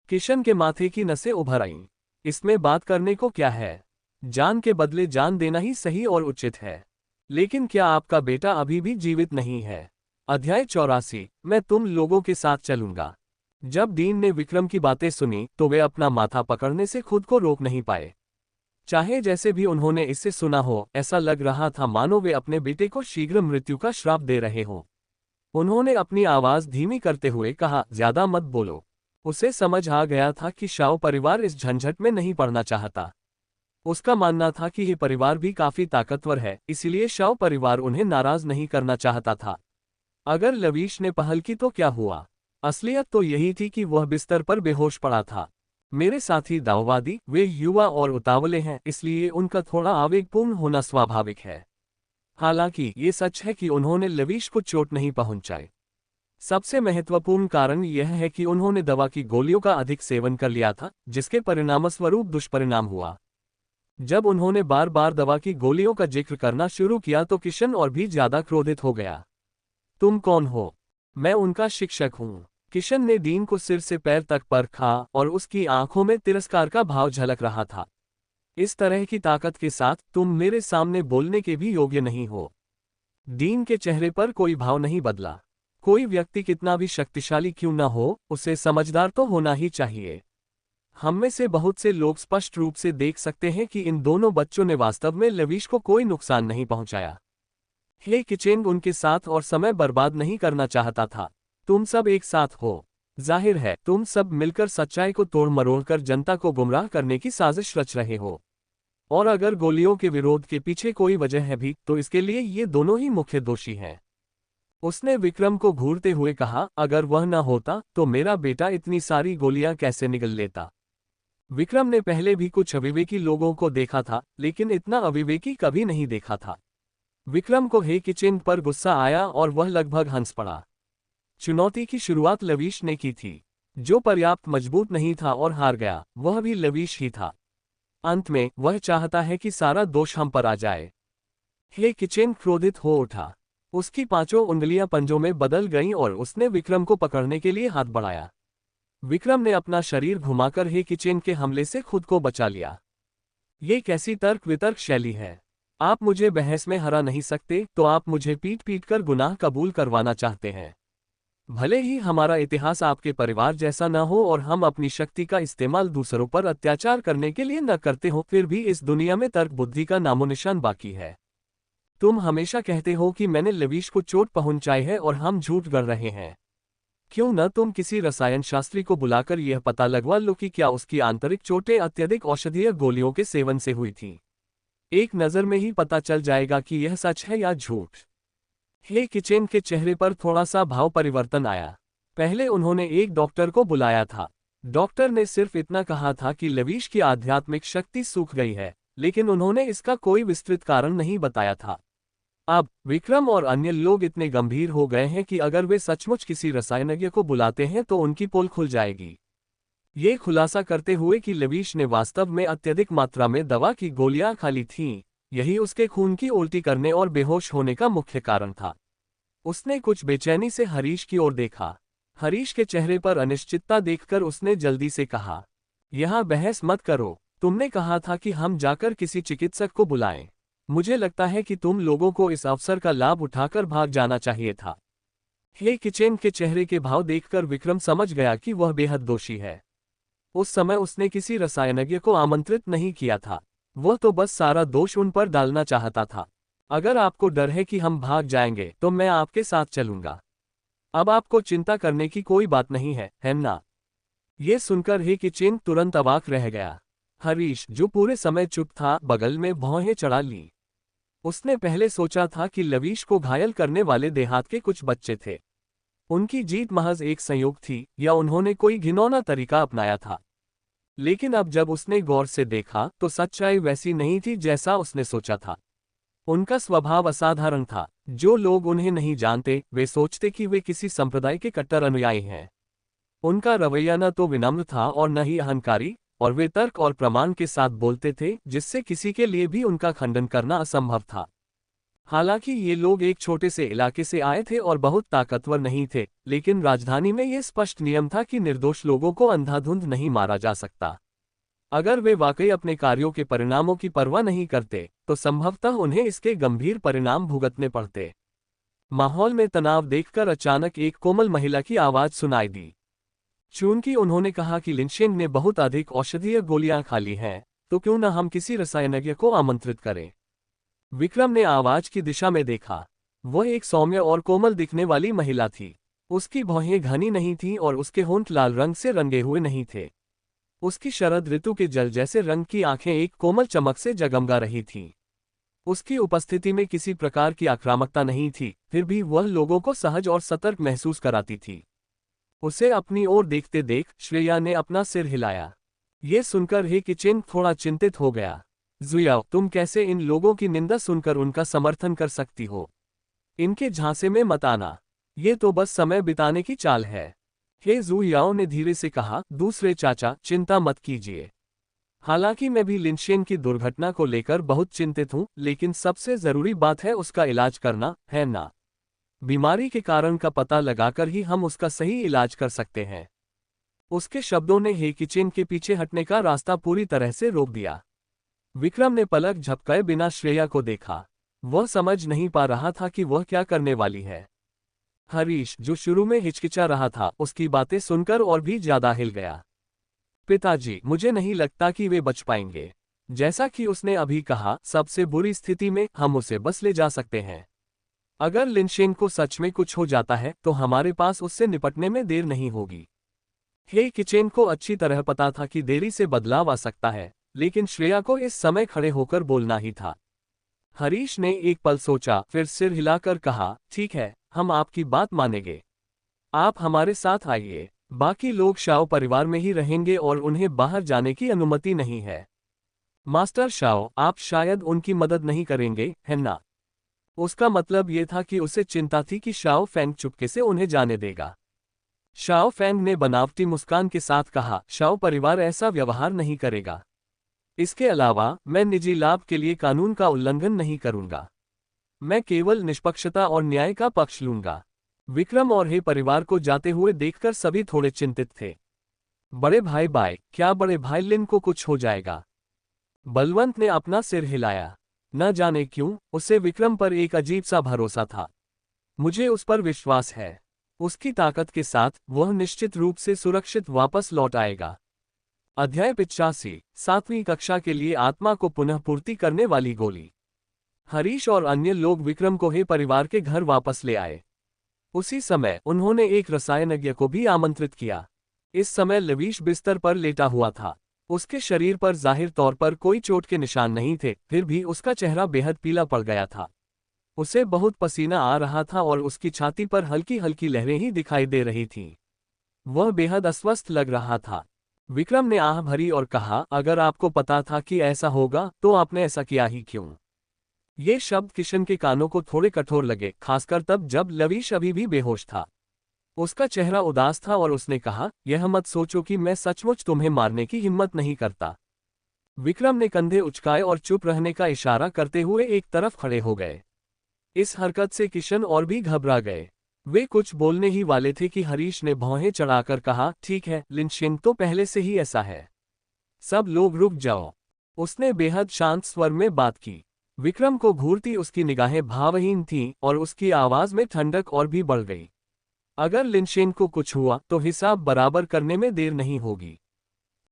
किशन के माथे की नसें उभर आईं। इसमें बात करने को क्या है? जान के बदले जान देना ही सही और उचित है। लेकिन क्या आपका बेटा अभी भी जीवित नहीं है? अध्याय 84। मैं तुम लोगों के साथ चलूंगा। जब डीन ने विक्रम की बातें सुनी तो वे अपना माथा पकड़ने से खुद को रोक नहीं पाए। चाहे जैसे भी उन्होंने इससे सुना हो, ऐसा लग रहा था मानो वे अपने बेटे को शीघ्र मृत्यु का श्राप दे रहे हों। उन्होंने अपनी आवाज धीमी करते हुए कहा, ज्यादा मत बोलो। उसे समझ आ गया था कि शाओ परिवार इस झंझट में नहीं पड़ना चाहता। उसका मानना था कि ये परिवार भी काफी ताकतवर है, इसलिए शाओ परिवार उन्हें नाराज नहीं करना चाहता था। अगर लवीश ने पहल की तो क्या हुआ? असलियत तो यही थी कि वह बिस्तर पर बेहोश पड़ा था। मेरे साथी दाववादी, वे युवा और उतावले हैं, इसलिए उनका थोड़ा आवेगपूर्ण होना स्वाभाविक है। हालांकि ये सच है कि उन्होंने लवीश को चोट नहीं पहुंचाई। सबसे महत्वपूर्ण कारण यह है कि उन्होंने दवा की गोलियों का अधिक सेवन कर लिया था, जिसके परिणामस्वरूप दुष्परिणाम हुआ। जब उन्होंने बार बार दवा की गोलियों का जिक्र करना शुरू किया तो किशन और भी ज्यादा क्रोधित हो गया। तुम कौन हो? मैं उनका शिक्षक हूँ। किशन ने डीन को सिर से पैर तक परखा और उसकी आंखों में तिरस्कार का भाव झलक रहा था। इस तरह की ताकत के साथ तुम मेरे सामने बोलने के भी योग्य नहीं हो। डीन के चेहरे पर कोई भाव नहीं बदला। कोई व्यक्ति कितना भी शक्तिशाली क्यों न हो, उसे समझदार तो होना ही चाहिए। हम में से बहुत से लोग स्पष्ट रूप से देख सकते हैं कि इन दोनों बच्चों ने वास्तव में लवीश को कोई नुकसान नहीं पहुंचाया। हे किचेंग उनके साथ और समय बर्बाद नहीं करना चाहता था। तुम सब एक साथ हो। जाहिर है तुम सब मिलकर सच्चाई को तोड़ मरोड़कर जनता को गुमराह करने की साजिश रच रहे हो। और अगर गोलियों के विरोध के पीछे कोई वजह है भी, तो इसके लिए ये दोनों ही मुख्य दोषी हैं। उसने विक्रम को घूरते हुए कहा, अगर वह न होता तो मेरा बेटा इतनी सारी गोलियां कैसे निगल लेता? विक्रम ने पहले भी कुछ अविवेकी लोगों को देखा था, लेकिन इतना अविवेकी कभी नहीं देखा था। विक्रम को हे किचेंग पर गुस्सा आया और वह लगभग हंस पड़ा। चुनौती की शुरुआत लवीश ने की थी। जो पर्याप्त मजबूत नहीं था और हार गया, वह भी लवीश ही था। अंत में वह चाहता है कि सारा दोष हम पर आ जाए। हे किचेंग क्रोधित हो उठा। उसकी पांचों उंगलियां पंजों में बदल गईं और उसने विक्रम को पकड़ने के लिए हाथ बढ़ाया। विक्रम ने अपना शरीर घुमाकर हे किचेंग के हमले से खुद को बचा लिया। ये कैसी तर्क वितर्क शैली है? आप मुझे बहस में हरा नहीं सकते, तो आप मुझे पीट पीट कर गुनाह कबूल करवाना चाहते हैं। भले ही हमारा इतिहास आपके परिवार जैसा न हो और हम अपनी शक्ति का इस्तेमाल दूसरों पर अत्याचार करने के लिए न करते हो, फिर भी इस दुनिया में तर्क बुद्धि का नामोनिशान बाकी है। तुम हमेशा कहते हो कि मैंने लवीश को चोट पहुंचाई है और हम झूठ गढ़ रहे हैं। क्यों न तुम किसी रसायन शास्त्री को बुलाकर यह पता लगवा लो कि क्या उसकी आंतरिक चोटें अत्यधिक औषधीय गोलियों के सेवन से हुई थीं। एक नज़र में ही पता चल जाएगा कि यह सच है या झूठ। हे किचेंग के चेहरे पर थोड़ा सा भाव परिवर्तन आया। पहले उन्होंने एक डॉक्टर को बुलाया था। डॉक्टर ने सिर्फ इतना कहा था कि लवीश की आध्यात्मिक शक्ति सूख गई है, लेकिन उन्होंने इसका कोई विस्तृत कारण नहीं बताया था। अब विक्रम और अन्य लोग इतने गंभीर हो गए हैं कि अगर वे सचमुच किसी रसायनज्ञ को बुलाते हैं तो उनकी पोल खुल जाएगी। ये खुलासा करते हुए कि लवीश ने वास्तव में अत्यधिक मात्रा में दवा की गोलियां खा ली थीं, यही उसके खून की उल्टी करने और बेहोश होने का मुख्य कारण था। उसने कुछ बेचैनी से हरीश की ओर देखा। हरीश के चेहरे पर अनिश्चितता देखकर उसने जल्दी से कहा, यहाँ बहस मत करो, तुमने कहा था कि हम जाकर किसी चिकित्सक को बुलाएं। मुझे लगता है कि तुम लोगों को इस अवसर का लाभ उठाकर भाग जाना चाहिए था। हे किचेन के चेहरे के भाव देखकर विक्रम समझ गया कि वह बेहद दोषी है। उस समय उसने किसी रसायनज्ञ को आमंत्रित नहीं किया था, वह तो बस सारा दोष उन पर डालना चाहता था। अगर आपको डर है कि हम भाग जाएंगे तो मैं आपके साथ चलूंगा। अब आपको चिंता करने की कोई बात नहीं है ना? ये सुनकर हे किचेन तुरंत अवाक रह गया। हरीश, जो पूरे समय चुप था, बगल में भौहें चढ़ा ली। उसने पहले सोचा था कि लवीश को घायल करने वाले देहात के कुछ बच्चे थे। उनकी जीत महज एक संयोग थी या उन्होंने कोई घिनौना तरीका अपनाया था। लेकिन अब जब उसने गौर से देखा तो सच्चाई वैसी नहीं थी जैसा उसने सोचा था। उनका स्वभाव असाधारण था। जो लोग उन्हें नहीं जानते वे सोचते कि वे किसी संप्रदाय के कट्टर अनुयायी हैं। उनका रवैया न तो विनम्र था और न ही अहंकारी, और वे तर्क और प्रमाण के साथ बोलते थे जिससे किसी के लिए भी उनका खंडन करना असंभव था। हालांकि ये लोग एक छोटे से इलाके से आए थे और बहुत ताकतवर नहीं थे, लेकिन राजधानी में ये स्पष्ट नियम था कि निर्दोष लोगों को अंधाधुंध नहीं मारा जा सकता। अगर वे वाकई अपने कार्यों के परिणामों की परवाह नहीं करते तो संभवतः उन्हें इसके गंभीर परिणाम भुगतने पड़ते। माहौल में तनाव देखकर अचानक एक कोमल महिला की आवाज सुनाई दी। चूंकि उन्होंने कहा कि लिंशेंग ने बहुत अधिक औषधीय गोलियां खा ली हैं, तो क्यों न हम किसी रसायनज्ञ को आमंत्रित करें। विक्रम ने आवाज की दिशा में देखा। वह एक सौम्य और कोमल दिखने वाली महिला थी। उसकी भौहें घनी नहीं थीं और उसके होंठ लाल रंग से रंगे हुए नहीं थे। उसकी शरद ऋतु के जल जैसे रंग की आंखें एक कोमल चमक से जगमगा रही थीं। उसकी उपस्थिति में किसी प्रकार की आक्रामकता नहीं थी, फिर भी वह लोगों को सहज और सतर्क महसूस कराती थी। उसे अपनी ओर देखते देख श्रेया ने अपना सिर हिलाया। ये सुनकर हे किचेन थोड़ा चिंतित हो गया। जुयाओ, तुम कैसे इन लोगों की निंदा सुनकर उनका समर्थन कर सकती हो? इनके झांसे में मत आना, ये तो बस समय बिताने की चाल है। हे जुयाओ ने धीरे से कहा, दूसरे चाचा, चिंता मत कीजिए। हालांकि मैं भी लिंशेन की दुर्घटना को लेकर बहुत चिंतित हूं, लेकिन सबसे जरूरी बात है उसका इलाज करना, है ना? बीमारी के कारण का पता लगाकर ही हम उसका सही इलाज कर सकते हैं। उसके शब्दों ने हे किचेन के पीछे हटने का रास्ता पूरी तरह से रोक दिया। विक्रम ने पलक झपकाए बिना श्रेया को देखा। वह समझ नहीं पा रहा था कि वह क्या करने वाली है। हरीश, जो शुरू में हिचकिचा रहा था, उसकी बातें सुनकर और भी ज्यादा हिल गया। पिताजी, मुझे नहीं लगता कि वे बच पाएंगे। जैसा कि उसने अभी कहा, सबसे बुरी स्थिति में हम उसे बस ले जा सकते हैं। अगर लिंशेंग को सच में कुछ हो जाता है तो हमारे पास उससे निपटने में देर नहीं होगी। हे किचेन को अच्छी तरह पता था कि देरी से बदलाव आ सकता है, लेकिन श्रेया को इस समय खड़े होकर बोलना ही था। हरीश ने एक पल सोचा, फिर सिर हिलाकर कहा, ठीक है, हम आपकी बात मानेंगे। आप हमारे साथ आइए। बाकी लोग शाओ परिवार में ही रहेंगे और उन्हें बाहर जाने की अनुमति नहीं है। मास्टर शाओ, आप शायद उनकी मदद नहीं करेंगे, है ना? उसका मतलब ये था कि उसे चिंता थी कि शाओ फैंग चुपके से उन्हें जाने देगा। शाओ फैंग ने बनावटी मुस्कान के साथ कहा, शाओ परिवार ऐसा व्यवहार नहीं करेगा। इसके अलावा मैं निजी लाभ के लिए कानून का उल्लंघन नहीं करूंगा। मैं केवल निष्पक्षता और न्याय का पक्ष लूंगा। विक्रम और हे परिवार को जाते हुए देखकर सभी थोड़े चिंतित थे। बड़े भाई बाय, क्या बड़े भाई लिन को कुछ हो जाएगा? बलवंत ने अपना सिर हिलाया। न जाने क्यों, उसे विक्रम पर एक अजीब सा भरोसा था। मुझे उस पर विश्वास है। उसकी ताकत के साथ वह निश्चित रूप से सुरक्षित वापस लौट आएगा। अध्याय 85, 7वीं कक्षा के लिए आत्मा को पुनः पूर्ति करने वाली गोली। हरीश और अन्य लोग विक्रम को हे परिवार के घर वापस ले आए। उसी समय उन्होंने एक रसायनज्ञ को भी आमंत्रित किया। इस समय लवीश बिस्तर पर लेटा हुआ था। उसके शरीर पर जाहिर तौर पर कोई चोट के निशान नहीं थे, फिर भी उसका चेहरा बेहद पीला पड़ गया था। उसे बहुत पसीना आ रहा था और उसकी छाती पर हल्की हल्की लहरें ही दिखाई दे रही थीं। वह बेहद अस्वस्थ लग रहा था। विक्रम ने आह भरी और कहा, अगर आपको पता था कि ऐसा होगा तो आपने ऐसा किया ही क्यों? ये शब्द किशन के कानों को थोड़े कठोर लगे, खासकर तब जब लवीश अभी भी बेहोश था। उसका चेहरा उदास था और उसने कहा, यह मत सोचो कि मैं सचमुच तुम्हें मारने की हिम्मत नहीं करता। विक्रम ने कंधे उचकाए और चुप रहने का इशारा करते हुए एक तरफ खड़े हो गए। इस हरकत से किशन और भी घबरा गए। वे कुछ बोलने ही वाले थे कि हरीश ने भौहें चढ़ाकर कहा, ठीक है, लिनशेन तो पहले से ही ऐसा है। सब लोग रुक जाओ। उसने बेहद शांत स्वर में बात की। विक्रम को घूरती उसकी निगाहें भावहीन थीं और उसकी आवाज में ठंडक और भी बढ़ गई। अगर लिनशेन को कुछ हुआ तो हिसाब बराबर करने में देर नहीं होगी।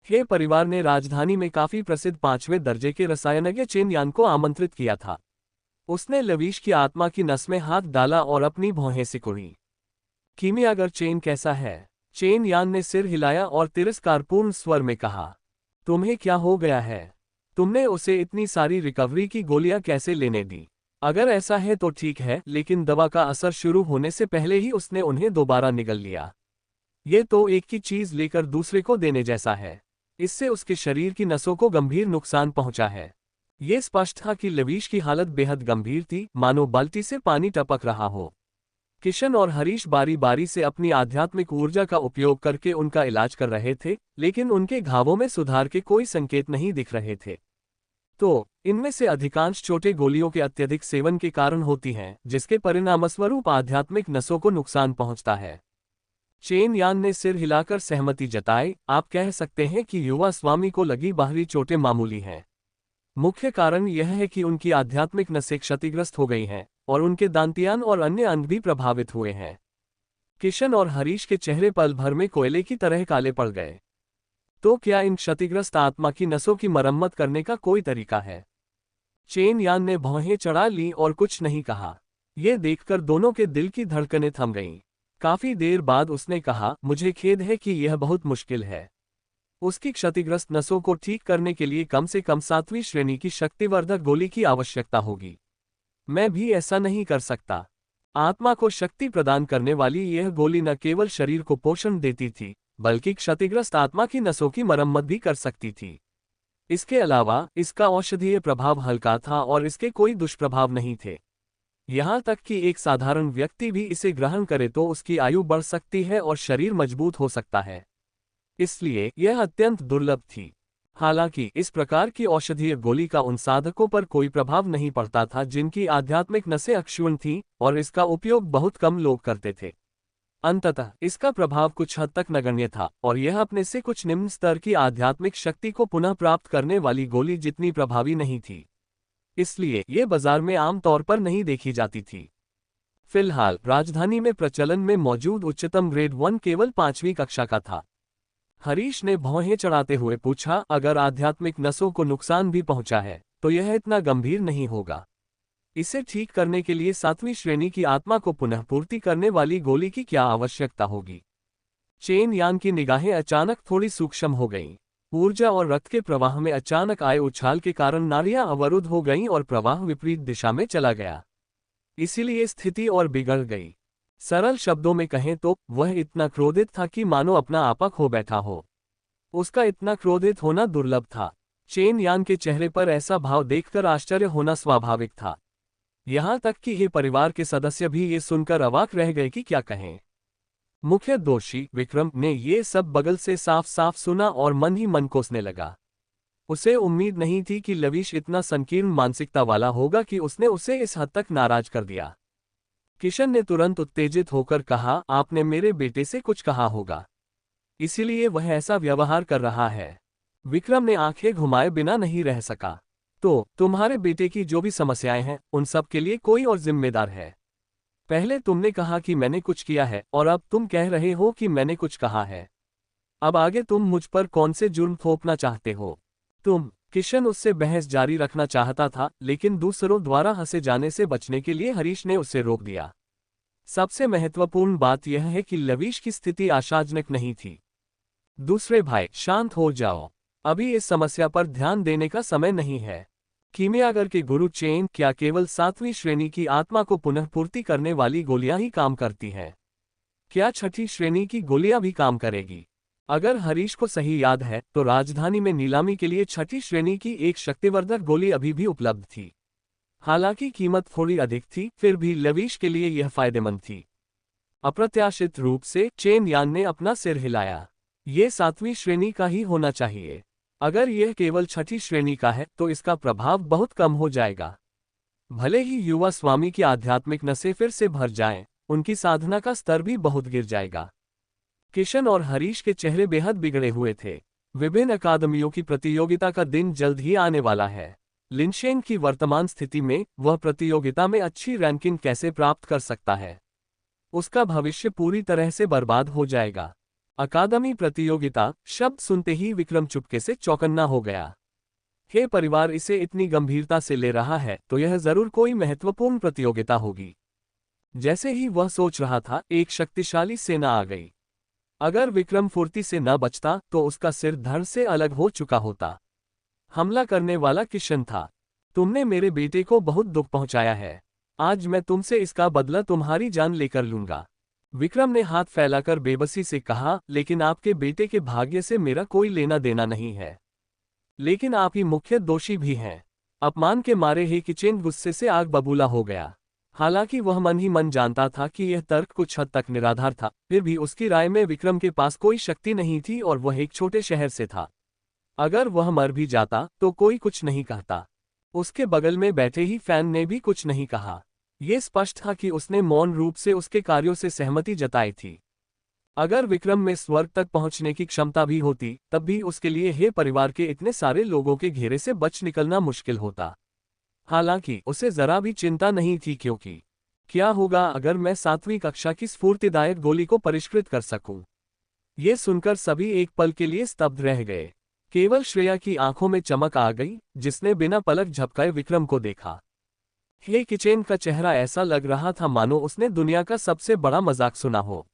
हे परिवार ने राजधानी में काफी प्रसिद्ध 5वें दर्जे के रसायनज्ञ चेन यान को आमंत्रित किया था। उसने लवीश की आत्मा की नस में हाथ डाला और अपनी भौहें सिकुड़ी। कीमियागर चेन कैसा है? चेन यान ने सिर हिलाया और तिरस्कारपूर्ण स्वर में कहा, तुम्हें क्या हो गया है? तुमने उसे इतनी सारी रिकवरी की गोलियां कैसे लेने दी? अगर ऐसा है तो ठीक है, लेकिन दवा का असर शुरू होने से पहले ही उसने उन्हें दोबारा निगल लिया। ये तो एक की चीज लेकर दूसरे को देने जैसा है। इससे उसके शरीर की नसों को गंभीर नुकसान पहुंचा है। ये स्पष्ट था कि लवीश की हालत बेहद गंभीर थी, मानो बाल्टी से पानी टपक रहा हो। किशन और हरीश बारी बारी से अपनी आध्यात्मिक ऊर्जा का उपयोग करके उनका इलाज कर रहे थे, लेकिन उनके घावों में सुधार के कोई संकेत नहीं दिख रहे थे। तो इनमें से अधिकांश चोटें गोलियों के अत्यधिक सेवन के कारण होती हैं, जिसके परिणामस्वरूप आध्यात्मिक नसों को नुकसान पहुंचता है। चेन यान ने सिर हिलाकर सहमति जताई, आप कह सकते हैं कि युवा स्वामी को लगी बाहरी चोटें मामूली हैं। मुख्य कारण यह है कि उनकी आध्यात्मिक नसें क्षतिग्रस्त हो गई हैं और उनके दांतियान और अन्य अंग भी प्रभावित हुए हैं। किशन और हरीश के चेहरे पल भर में कोयले की तरह काले पड़ गए। तो क्या इन क्षतिग्रस्त आत्मा की नसों की मरम्मत करने का कोई तरीका है? चेन यान ने भौहें चढ़ा ली और कुछ नहीं कहा। यह देखकर दोनों के दिल की धड़कनें थम गईं। काफी देर बाद उसने कहा, मुझे खेद है कि यह बहुत मुश्किल है। उसकी क्षतिग्रस्त नसों को ठीक करने के लिए कम से कम 7वीं श्रेणी की शक्तिवर्धक गोली की आवश्यकता होगी। मैं भी ऐसा नहीं कर सकता। आत्मा को शक्ति प्रदान करने वाली यह गोली न केवल शरीर को पोषण देती थी, बल्कि क्षतिग्रस्त आत्मा की नसों की मरम्मत भी कर सकती थी। इसके अलावा इसका औषधीय प्रभाव हल्का था और इसके कोई दुष्प्रभाव नहीं थे। यहाँ तक कि एक साधारण व्यक्ति भी इसे ग्रहण करे तो उसकी आयु बढ़ सकती है और शरीर मजबूत हो सकता है। इसलिए यह अत्यंत दुर्लभ थी। हालांकि इस प्रकार की औषधीय गोली का उन साधकों पर कोई प्रभाव नहीं पड़ता था जिनकी आध्यात्मिक नसें अक्षुण्ण थीं, और इसका उपयोग बहुत कम लोग करते थे। अंततः इसका प्रभाव कुछ हद तक नगण्य था और यह अपने से कुछ निम्न स्तर की आध्यात्मिक शक्ति को पुनः प्राप्त करने वाली गोली जितनी प्रभावी नहीं थी। इसलिए ये बाजार में आम तौर पर नहीं देखी जाती थी। फिलहाल राजधानी में प्रचलन में मौजूद उच्चतम ग्रेड 1 केवल 5वीं कक्षा का था। हरीश ने भौहें चढ़ाते हुए पूछा, अगर आध्यात्मिक नसों को नुकसान भी पहुंचा है तो यह इतना गंभीर नहीं होगा। इसे ठीक करने के लिए 7वीं श्रेणी की आत्मा को पुनः पूर्ति करने वाली गोली की क्या आवश्यकता होगी? चेन यान की निगाहें अचानक थोड़ी सूक्ष्म हो गईं। ऊर्जा और रक्त के प्रवाह में अचानक आए उछाल के कारण नालियां अवरुद्ध हो गईं और प्रवाह विपरीत दिशा में चला गया। इसीलिए स्थिति और बिगड़ गई। सरल शब्दों में कहें तो वह इतना क्रोधित था कि मानो अपना आपा खो बैठा हो। उसका इतना क्रोधित होना दुर्लभ था। चेन यान के चेहरे पर ऐसा भाव देखकर आश्चर्य होना स्वाभाविक था। यहाँ तक कि ये परिवार के सदस्य भी ये सुनकर अवाक रह गए कि क्या कहें। मुख्य दोषी विक्रम ने ये सब बगल से साफ साफ सुना और मन ही मन कोसने लगा। उसे उम्मीद नहीं थी कि लवीश इतना संकीर्ण मानसिकता वाला होगा कि उसने उसे इस हद तक नाराज कर दिया। किशन ने तुरंत उत्तेजित होकर कहा, आपने मेरे बेटे से कुछ कहा होगा, इसीलिए वह ऐसा व्यवहार कर रहा है। विक्रम ने आंखें घुमाए बिना नहीं रह सका। तो तुम्हारे बेटे की जो भी समस्याएं हैं उन सब के लिए कोई और जिम्मेदार है। पहले तुमने कहा कि मैंने कुछ किया है और अब तुम कह रहे हो कि मैंने कुछ कहा है। अब आगे तुम मुझ पर कौन से जुर्म थोपना चाहते हो? किशन उससे बहस जारी रखना चाहता था, लेकिन दूसरों द्वारा हंसे जाने से बचने के लिए हरीश ने उसे रोक दिया। सबसे महत्वपूर्ण बात यह है कि लवीश की स्थिति आशाजनक नहीं थी। दूसरे भाई, शांत हो जाओ। अभी इस समस्या पर ध्यान देने का समय नहीं है। कीमियागर के गुरु चेन क्या केवल 7वीं श्रेणी की आत्मा को पुनः पूर्ति करने वाली गोलियां ही काम करती हैं? क्या 6ठी श्रेणी की गोलियां भी काम करेगी? अगर हरीश को सही याद है तो राजधानी में नीलामी के लिए 6ठी श्रेणी की एक शक्तिवर्धक गोली अभी भी उपलब्ध थी। हालांकि कीमत थोड़ी अधिक थी, फिर भी लवीश के लिए यह फायदेमंद थी। अप्रत्याशित रूप से चेन यान ने अपना सिर हिलाया। ये 7वीं श्रेणी का ही होना चाहिए। अगर यह केवल 6ठी श्रेणी का है तो इसका प्रभाव बहुत कम हो जाएगा। भले ही युवा स्वामी की आध्यात्मिक नसें फिर से भर जाएं, उनकी साधना का स्तर भी बहुत गिर जाएगा। किशन और हरीश के चेहरे बेहद बिगड़े हुए थे। विभिन्न अकादमियों की प्रतियोगिता का दिन जल्द ही आने वाला है। लिनशेन की वर्तमान स्थिति में वह प्रतियोगिता में अच्छी रैंकिंग कैसे प्राप्त कर सकता है? उसका भविष्य पूरी तरह से बर्बाद हो जाएगा। अकादमी प्रतियोगिता शब्द सुनते ही विक्रम चुपके से चौकन्ना हो गया। हे परिवार इसे इतनी गंभीरता से ले रहा है तो यह जरूर कोई महत्वपूर्ण प्रतियोगिता होगी। जैसे ही वह सोच रहा था, एक शक्तिशाली सेना आ गई। अगर विक्रम फुर्ती से न बचता तो उसका सिर धड़ से अलग हो चुका होता। हमला करने वाला किशन था। तुमने मेरे बेटे को बहुत दुख पहुंचाया है। आज मैं तुमसे इसका बदला तुम्हारी जान लेकर लूंगा। विक्रम ने हाथ फैलाकर बेबसी से कहा, लेकिन आपके बेटे के भाग्य से मेरा कोई लेना देना नहीं है। लेकिन आप ही मुख्य दोषी भी हैं। अपमान के मारे ही किचेन गुस्से से आग बबूला हो गया। हालांकि वह मन ही मन जानता था कि यह तर्क कुछ हद तक निराधार था, फिर भी उसकी राय में विक्रम के पास कोई शक्ति नहीं थी और वह एक छोटे शहर से था। अगर वह मर भी जाता तो कोई कुछ नहीं कहता। उसके बगल में बैठे ही फैन ने भी कुछ नहीं कहा। यह स्पष्ट था कि उसने मौन रूप से उसके कार्यों से सहमति जताई थी। अगर विक्रम में स्वर्ग तक पहुंचने की क्षमता भी होती, तब भी उसके लिए हे परिवार के इतने सारे लोगों के घेरे से बच निकलना मुश्किल होता। हालांकि उसे जरा भी चिंता नहीं थी, क्योंकि क्या होगा अगर मैं 7वीं कक्षा की स्फूर्तिदायक गोली को परिष्कृत कर सकूं? ये सुनकर सभी एक पल के लिए स्तब्ध रह गए। केवल श्रेया की आंखों में चमक आ गई, जिसने बिना पलक झपकाए विक्रम को देखा। ये किचेन का चेहरा ऐसा लग रहा था मानो उसने दुनिया का सबसे बड़ा मजाक सुना हो।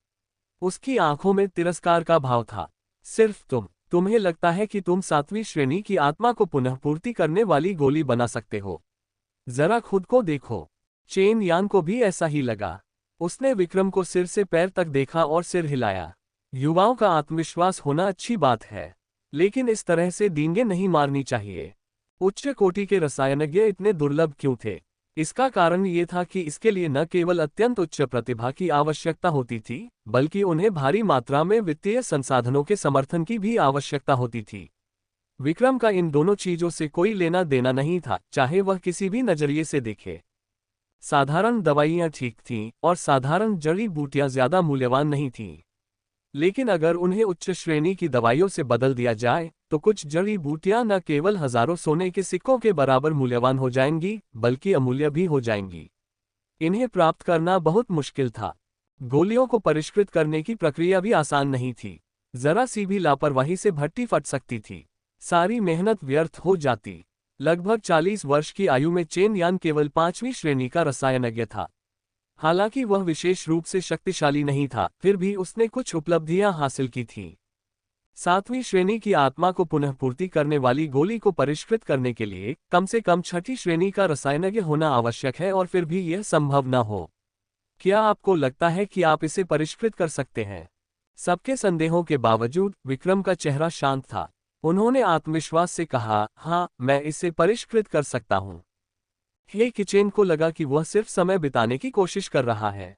उसकी आंखों में तिरस्कार का भाव था। सिर्फ तुम्हें लगता है कि तुम 7वीं श्रेणी की आत्मा को पुनः पूर्ति करने वाली गोली बना सकते हो? जरा खुद को देखो। चेन यान को भी ऐसा ही लगा। उसने विक्रम को सिर से पैर तक देखा और सिर हिलाया। युवाओं का आत्मविश्वास होना अच्छी बात है, लेकिन इस तरह से डींगे नहीं मारनी चाहिए। उच्च कोटि के रसायनज्ञ इतने दुर्लभ क्यों थे? इसका कारण ये था कि इसके लिए न केवल अत्यंत उच्च प्रतिभा की आवश्यकता होती थी, बल्कि उन्हें भारी मात्रा में वित्तीय संसाधनों के समर्थन की भी आवश्यकता होती थी। विक्रम का इन दोनों चीजों से कोई लेना देना नहीं था, चाहे वह किसी भी नजरिए से देखे। साधारण दवाइयां ठीक थीं और साधारण जड़ी बूटियां ज्यादा मूल्यवान नहीं थीं। लेकिन अगर उन्हें उच्च श्रेणी की दवाइयों से बदल दिया जाए तो कुछ जड़ी बूटियां न केवल हजारों सोने के सिक्कों के बराबर मूल्यवान हो जाएंगी, बल्कि अमूल्य भी हो जाएंगी। इन्हें प्राप्त करना बहुत मुश्किल था। गोलियों को परिष्कृत करने की प्रक्रिया भी आसान नहीं थी। जरा सी भी लापरवाही से भट्टी फट सकती थी। सारी मेहनत व्यर्थ हो जाती। लगभग 40 वर्ष की आयु में चेन यान केवल 5वीं श्रेणी का रसायनज्ञ था। हालांकि वह विशेष रूप से शक्तिशाली नहीं था, फिर भी उसने कुछ उपलब्धियां हासिल की थीं। 7वीं श्रेणी की आत्मा को पुनः पूर्ति करने वाली गोली को परिष्कृत करने के लिए कम से कम 6ठी श्रेणी का रसायनज्ञ होना आवश्यक है, और फिर भी यह संभव न हो। क्या आपको लगता है कि आप इसे परिष्कृत कर सकते हैं? सबके संदेहों के बावजूद विक्रम का चेहरा शांत था। उन्होंने आत्मविश्वास से कहा, हाँ, मैं इसे परिष्कृत कर सकता हूँ। ये किचेन को लगा कि वह सिर्फ समय बिताने की कोशिश कर रहा है,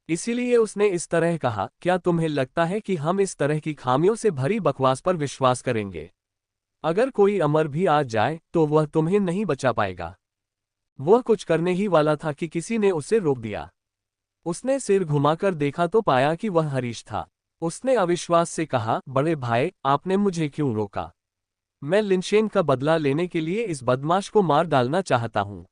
इसीलिए उसने इस तरह कहा, क्या तुम्हें लगता है कि हम इस तरह की खामियों से भरी बकवास पर विश्वास करेंगे? अगर कोई अमर भी आ जाए तो वह तुम्हें नहीं बचा पाएगा। वह कुछ करने ही वाला था कि किसी ने उसे रोक दिया। उसने सिर घुमाकर देखा तो पाया कि वह हरीश था। उसने अविश्वास से कहा, बड़े भाई, आपने मुझे क्यों रोका? मैं लिनशेन का बदला लेने के लिए इस बदमाश को मार डालना चाहता हूं।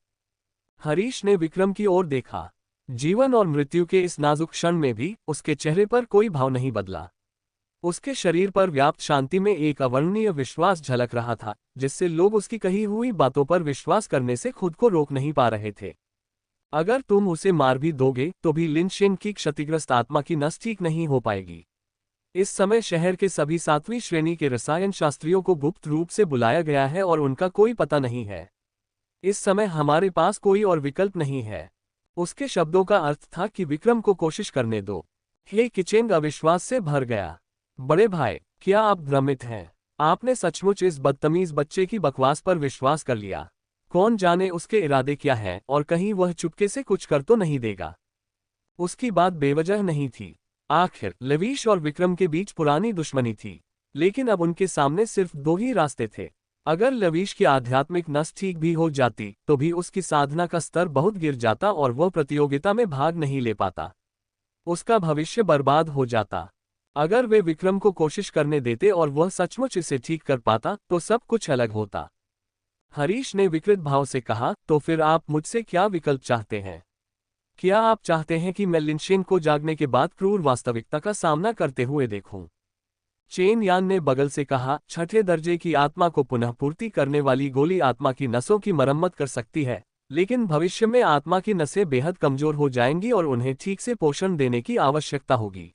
हरीश ने विक्रम की ओर देखा। जीवन और मृत्यु के इस नाजुक क्षण में भी उसके चेहरे पर कोई भाव नहीं बदला। उसके शरीर पर व्याप्त शांति में एक अवर्णनीय विश्वास झलक रहा था, जिससे लोग उसकी कही हुई बातों पर विश्वास करने से खुद को रोक नहीं पा रहे थे। अगर तुम उसे मार भी दोगे तो भी लिनशेन की क्षतिग्रस्त आत्मा की नस ठीक नहीं हो पाएगी। इस समय शहर के सभी 7वीं श्रेणी के रसायन शास्त्रियों को गुप्त रूप से बुलाया गया है और उनका कोई पता नहीं है। इस समय हमारे पास कोई और विकल्प नहीं है। उसके शब्दों का अर्थ था कि विक्रम को कोशिश करने दो। ये किचेन अविश्वास से भर गया। बड़े भाई, क्या आप भ्रमित हैं? आपने सचमुच इस बदतमीज बच्चे की बकवास पर विश्वास कर लिया? कौन जाने उसके इरादे क्या हैं और कहीं वह चुपके से कुछ कर तो नहीं देगा। उसकी बात बेवजह नहीं थी। आखिर लवीश और विक्रम के बीच पुरानी दुश्मनी थी, लेकिन अब उनके सामने सिर्फ दो ही रास्ते थे। अगर लवीश की आध्यात्मिक नस ठीक भी हो जाती तो भी उसकी साधना का स्तर बहुत गिर जाता और वह प्रतियोगिता में भाग नहीं ले पाता। उसका भविष्य बर्बाद हो जाता। अगर वे विक्रम को कोशिश करने देते और वह सचमुच इसे ठीक कर पाता तो सब कुछ अलग होता। हरीश ने विकृत भाव से कहा, तो फिर आप मुझसे क्या विकल्प चाहते हैं? क्या आप चाहते हैं कि मैं लिनशेन को जागने के बाद क्रूर वास्तविकता का सामना करते हुए देखूं? चेन यान ने बगल से कहा, छठे दर्जे की आत्मा को पुनः पूर्ति करने वाली गोली आत्मा की नसों की मरम्मत कर सकती है, लेकिन भविष्य में आत्मा की नसें बेहद कमजोर हो जाएंगी और उन्हें ठीक से पोषण देने की आवश्यकता होगी।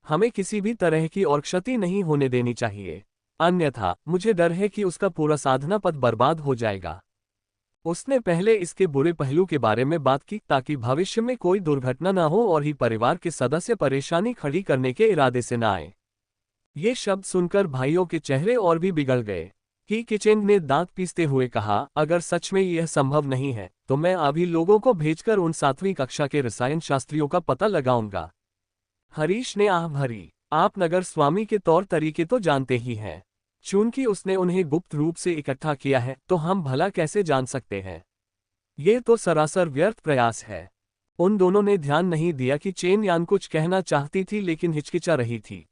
हमें किसी भी तरह की और क्षति नहीं होने देनी चाहिए, अन्यथा मुझे डर है कि उसका पूरा साधना पथ बर्बाद हो जाएगा। उसने पहले इसके बुरे पहलू के बारे में बात की ताकि भविष्य में कोई दुर्घटना न हो और ही परिवार के सदस्य परेशानी खड़ी करने के इरादे से न आए। ये शब्द सुनकर भाइयों के चेहरे और भी बिगड़ गए। ही किचेंग ने दांत पीसते हुए कहा, अगर सच में यह संभव नहीं है तो मैं अभी लोगों को भेजकर उन 7वीं कक्षा के रसायन शास्त्रियों का पता लगाऊंगा। हरीश ने आह भरी, आप नगर स्वामी के तौर तरीके तो जानते ही हैं। चूंकि उसने उन्हें गुप्त रूप से इकट्ठा किया है तो हम भला कैसे जान सकते हैं? ये तो सरासर व्यर्थ प्रयास है। उन दोनों ने ध्यान नहीं दिया कि चेन यान कुछ कहना चाहती थी लेकिन हिचकिचा रही थी।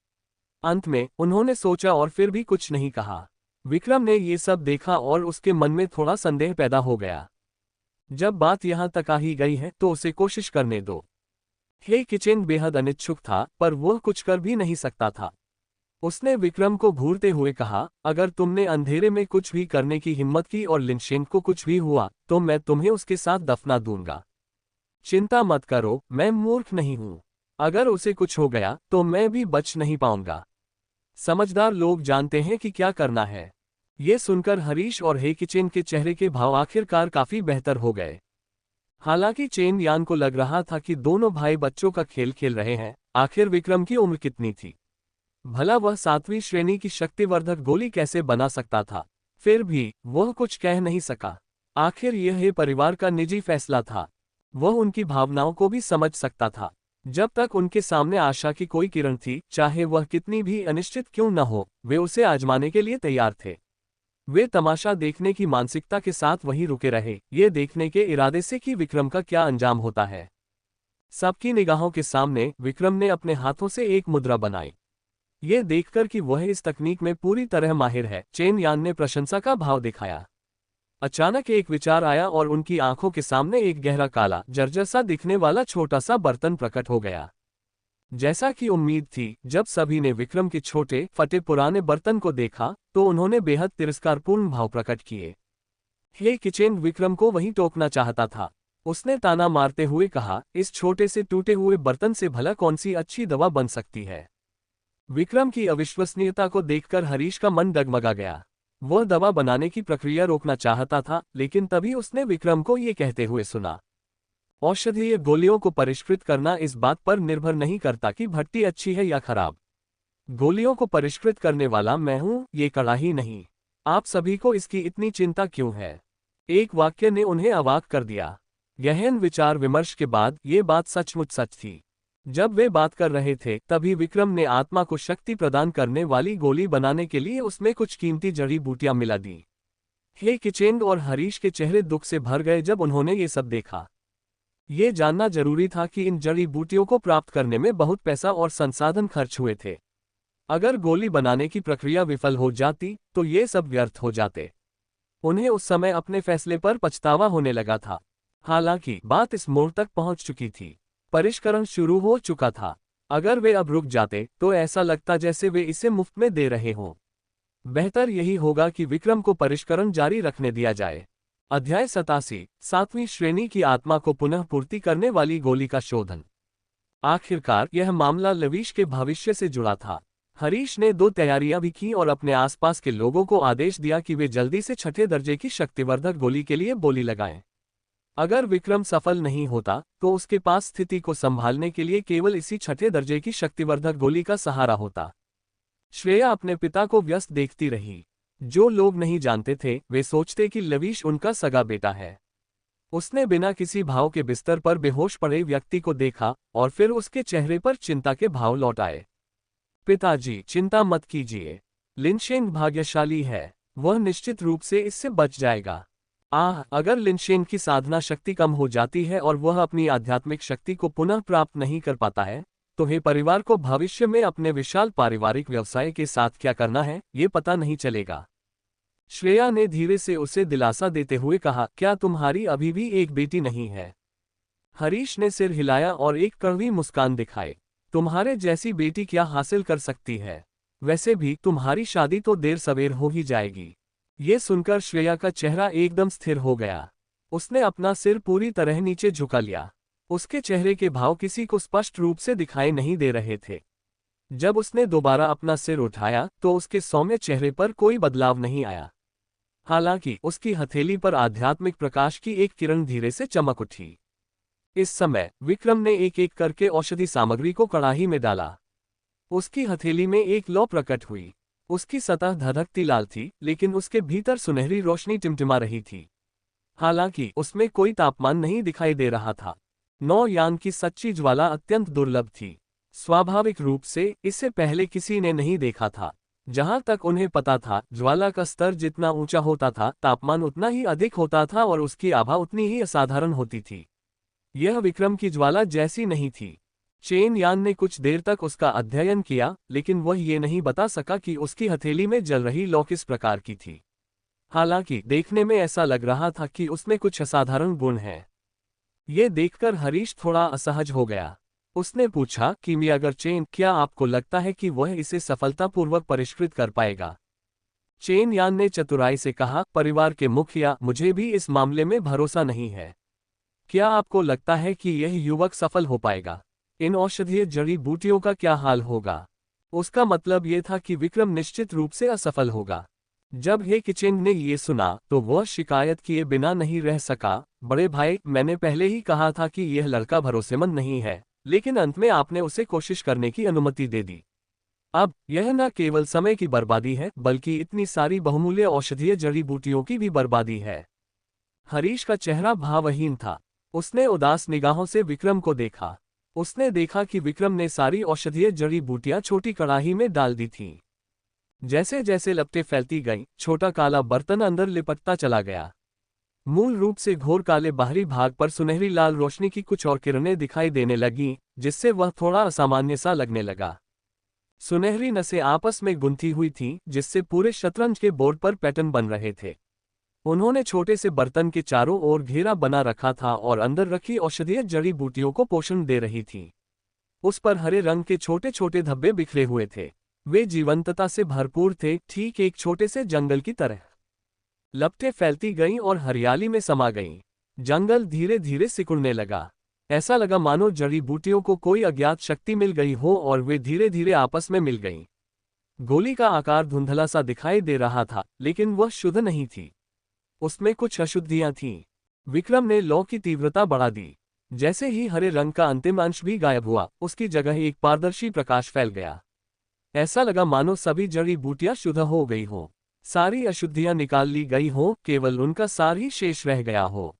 अंत में उन्होंने सोचा और फिर भी कुछ नहीं कहा। विक्रम ने ये सब देखा और उसके मन में थोड़ा संदेह पैदा हो गया। जब बात यहाँ तक आ ही गई है तो उसे कोशिश करने दो। हे किचेन बेहद अनिच्छुक था पर वह कुछ कर भी नहीं सकता था। उसने विक्रम को घूरते हुए कहा, अगर तुमने अंधेरे में कुछ भी करने की हिम्मत की और लिनशेन को कुछ भी हुआ तो मैं तुम्हें उसके साथ दफना दूंगा। चिंता मत करो, मैं मूर्ख नहीं हूं। अगर उसे कुछ हो गया तो मैं भी बच नहीं पाऊंगा। समझदार लोग जानते हैं कि क्या करना है। ये सुनकर हरीश और हे किचेन के चेहरे के भाव आखिरकार काफी बेहतर हो गए। हालांकि चेन यान को लग रहा था कि दोनों भाई बच्चों का खेल खेल रहे हैं। आखिर विक्रम की उम्र कितनी थी? भला वह 7वीं श्रेणी की शक्तिवर्धक गोली कैसे बना सकता था? फिर भी वह कुछ कह नहीं सका। आखिर यह परिवार का निजी फैसला था। वह उनकी भावनाओं को भी समझ सकता था। जब तक उनके सामने आशा की कोई किरण थी, चाहे वह कितनी भी अनिश्चित क्यों न हो, वे उसे आजमाने के लिए तैयार थे। वे तमाशा देखने की मानसिकता के साथ वहीं रुके रहे, ये देखने के इरादे से कि विक्रम का क्या अंजाम होता है। सबकी निगाहों के सामने विक्रम ने अपने हाथों से एक मुद्रा बनाई। ये देखकर कि वह इस तकनीक में पूरी तरह माहिर है, चेन यान ने प्रशंसा का भाव दिखाया। अचानक एक विचार आया और उनकी आंखों के सामने एक गहरा काला, जर्जर सा दिखने वाला छोटा सा बर्तन प्रकट हो गया। जैसा कि उम्मीद थी, जब सभी ने विक्रम के छोटे फटे पुराने बर्तन को देखा तो उन्होंने बेहद तिरस्कारपूर्ण भाव प्रकट किए। हे किचेन विक्रम को वहीं टोकना चाहता था। उसने ताना मारते हुए कहा, इस छोटे से टूटे हुए बर्तन से भला कौन सी अच्छी दवा बन सकती है? विक्रम की अविश्वसनीयता को देखकर हरीश का मन डगमगा गया। वह दवा बनाने की प्रक्रिया रोकना चाहता था, लेकिन तभी उसने विक्रम को ये कहते हुए सुना, औषधीय गोलियों को परिष्कृत करना इस बात पर निर्भर नहीं करता कि भट्टी अच्छी है या खराब। गोलियों को परिष्कृत करने वाला मैं हूं, ये कड़ाही नहीं। आप सभी को इसकी इतनी चिंता क्यों है? एक वाक्य ने उन्हें अवाक कर दिया। गहन विचार विमर्श के बाद ये बात सचमुच सच थी। जब वे बात कर रहे थे तभी विक्रम ने आत्मा को शक्ति प्रदान करने वाली गोली बनाने के लिए उसमें कुछ कीमती जड़ी बूटियां मिला दी। हे किचेंग और हरीश के चेहरे दुख से भर गए जब उन्होंने ये सब देखा। ये जानना जरूरी था कि इन जड़ी बूटियों को प्राप्त करने में बहुत पैसा और संसाधन खर्च हुए थे। अगर गोली बनाने की प्रक्रिया विफल हो जाती तो ये सब व्यर्थ हो जाते। उन्हें उस समय अपने फैसले पर पछतावा होने लगा था। हालांकि बात इस मोड़ तक पहुंच चुकी थी। परिष्करण शुरू हो चुका था। अगर वे अब रुक जाते तो ऐसा लगता जैसे वे इसे मुफ्त में दे रहे हों। बेहतर यही होगा कि विक्रम को परिष्करण जारी रखने दिया जाए। अध्याय 87, 7वीं श्रेणी की आत्मा को पुनः पूर्ति करने वाली गोली का शोधन। आखिरकार यह मामला लवीश के भविष्य से जुड़ा था। हरीश ने 2 तैयारियां भी की और अपने आसपास के लोगों को आदेश दिया कि वे जल्दी से छठे दर्जे की शक्तिवर्धक गोली के लिए बोली लगाएं। अगर विक्रम सफल नहीं होता तो उसके पास स्थिति को संभालने के लिए केवल इसी छठे दर्जे की शक्तिवर्धक गोली का सहारा होता। श्रेया अपने पिता को व्यस्त देखती रही। जो लोग नहीं जानते थे वे सोचते कि लवीश उनका सगा बेटा है। उसने बिना किसी भाव के बिस्तर पर बेहोश पड़े व्यक्ति को देखा और फिर उसके चेहरे पर चिंता के भाव लौट आए। पिताजी, चिंता मत कीजिए। लिनशेंग भाग्यशाली है, वह निश्चित रूप से इससे बच जाएगा। अगर लिनशेंग की साधना शक्ति कम हो जाती है और वह अपनी आध्यात्मिक शक्ति को पुनः प्राप्त नहीं कर पाता है, तो हे परिवार को भविष्य में अपने विशाल पारिवारिक व्यवसाय के साथ क्या करना है, ये पता नहीं चलेगा। श्रेया ने धीरे से उसे दिलासा देते हुए कहा, क्या तुम्हारी अभी भी एक बेटी नहीं है? हरीश ने सिर हिलाया और एक कड़वी मुस्कान दिखाई। तुम्हारे जैसी बेटी क्या हासिल कर सकती है? वैसे भी तुम्हारी शादी तो देर सवेर हो ही जाएगी। ये सुनकर श्रेया का चेहरा एकदम स्थिर हो गया। उसने अपना सिर पूरी तरह नीचे झुका लिया। उसके चेहरे के भाव किसी को स्पष्ट रूप से दिखाई नहीं दे रहे थे। जब उसने दोबारा अपना सिर उठाया तो उसके सौम्य चेहरे पर कोई बदलाव नहीं आया। हालांकि उसकी हथेली पर आध्यात्मिक प्रकाश की एक किरण धीरे से चमक उठी। इस समय विक्रम ने एक एक करके औषधि सामग्री को कड़ाही में डाला। उसकी हथेली में एक लौ प्रकट हुई। उसकी सतह धधकती लाल थी, लेकिन उसके भीतर सुनहरी रोशनी टिमटिमा रही थी। हालांकि उसमें कोई तापमान नहीं दिखाई दे रहा था। 9 यान की सच्ची ज्वाला अत्यंत दुर्लभ थी। स्वाभाविक रूप से इससे पहले किसी ने नहीं देखा था। जहां तक उन्हें पता था, ज्वाला का स्तर जितना ऊंचा होता था, तापमान उतना ही अधिक होता था और उसकी आभा उतनी ही असाधारण होती थी। यह विक्रम की ज्वाला जैसी नहीं थी। चेन यान ने कुछ देर तक उसका अध्ययन किया, लेकिन वह ये नहीं बता सका कि उसकी हथेली में जल रही लौ किस प्रकार की थी। हालांकि देखने में ऐसा लग रहा था कि उसमें कुछ असाधारण गुण हैं। ये देखकर हरीश थोड़ा असहज हो गया। उसने पूछा, किमियागर चेन, क्या आपको लगता है कि वह इसे सफलतापूर्वक परिष्कृत कर पाएगा? चेन यान ने चतुराई से कहा, परिवार के मुखिया, मुझे भी इस मामले में भरोसा नहीं है। क्या आपको लगता है कि यह युवक सफल हो पाएगा? इन औषधीय जड़ी बूटियों का क्या हाल होगा? उसका मतलब यह था कि विक्रम निश्चित रूप से असफल होगा। जब हे किचेंग ने ये सुना तो वह शिकायत किए बिना नहीं रह सका। बड़े भाई, मैंने पहले ही कहा था कि यह लड़का भरोसेमंद नहीं है, लेकिन अंत में आपने उसे कोशिश करने की अनुमति दे दी। अब यह न केवल समय की बर्बादी है, बल्कि इतनी सारी बहुमूल्य औषधीय जड़ी बूटियों की भी बर्बादी है। हरीश का चेहरा भावहीन था। उसने उदास निगाहों से विक्रम को देखा। उसने देखा कि विक्रम ने सारी औषधीय जड़ी बूटियां छोटी कड़ाही में डाल दी थीं। जैसे जैसे लपटें फैलती गईं, छोटा काला बर्तन अंदर लिपटता चला गया। मूल रूप से घोर काले बाहरी भाग पर सुनहरी लाल रोशनी की कुछ और किरणें दिखाई देने लगीं, जिससे वह थोड़ा असामान्य सा लगने लगा। सुनहरी नसें आपस में गुंथी हुई थीं, जिससे पूरे शतरंज के बोर्ड पर पैटर्न बन रहे थे। उन्होंने छोटे से बर्तन के चारों ओर घेरा बना रखा था और अंदर रखी औषधीय जड़ी बूटियों को पोषण दे रही थी। उस पर हरे रंग के छोटे छोटे धब्बे बिखरे हुए थे। वे जीवंतता से भरपूर थे, ठीक एक छोटे से जंगल की तरह। लपटें फैलती गईं और हरियाली में समा गईं। जंगल धीरे धीरे सिकुड़ने लगा। ऐसा लगा मानो जड़ी बूटियों को कोई अज्ञात शक्ति मिल गई हो और वे धीरे धीरे आपस में मिल गईं। गोली का आकार धुंधला सा दिखाई दे रहा था, लेकिन वह शुद्ध नहीं थी। उसमें कुछ अशुद्धियां थीं। विक्रम ने लौ की तीव्रता बढ़ा दी। जैसे ही हरे रंग का अंतिम अंश भी गायब हुआ, उसकी जगह एक पारदर्शी प्रकाश फैल गया। ऐसा लगा मानो सभी जड़ी बूटियां शुद्ध हो गई हो। सारी अशुद्धियां निकाल ली गई हो, केवल उनका सार ही शेष रह गया हो।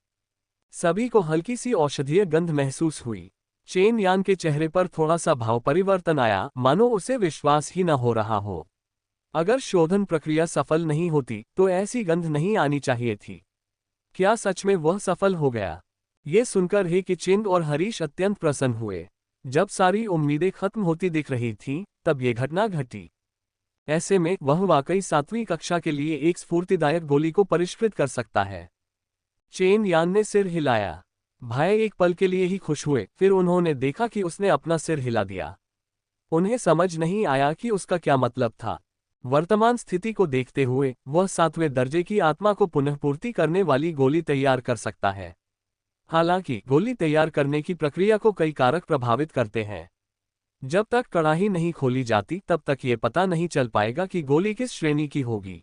सभी को हल्की सी औषधीय गंध महसूस हुई। चेन यान के चेहरे पर थोड़ा सा भाव परिवर्तन आया, मानो उसे विश्वास ही न हो रहा हो। अगर शोधन प्रक्रिया सफल नहीं होती तो ऐसी गंध नहीं आनी चाहिए थी। क्या सच में वह सफल हो गया? ये सुनकर हे किचेंग और हरीश अत्यंत प्रसन्न हुए। जब सारी उम्मीदें खत्म होती दिख रही थीं, तब ये घटना घटी। ऐसे में वह वाकई 7वीं कक्षा के लिए एक स्फूर्तिदायक गोली को परिष्कृत कर सकता है। चेन यान ने सिर हिलाया। भाई एक पल के लिए ही खुश हुए, फिर उन्होंने देखा कि उसने अपना सिर हिला दिया। उन्हें समझ नहीं आया कि उसका क्या मतलब था। वर्तमान स्थिति को देखते हुए वह 7वें दर्जे की आत्मा को पुनः पूर्ति करने वाली गोली तैयार कर सकता है। हालांकि गोली तैयार करने की प्रक्रिया को कई कारक प्रभावित करते हैं। जब तक कड़ाही नहीं खोली जाती तब तक ये पता नहीं चल पाएगा कि गोली किस श्रेणी की होगी।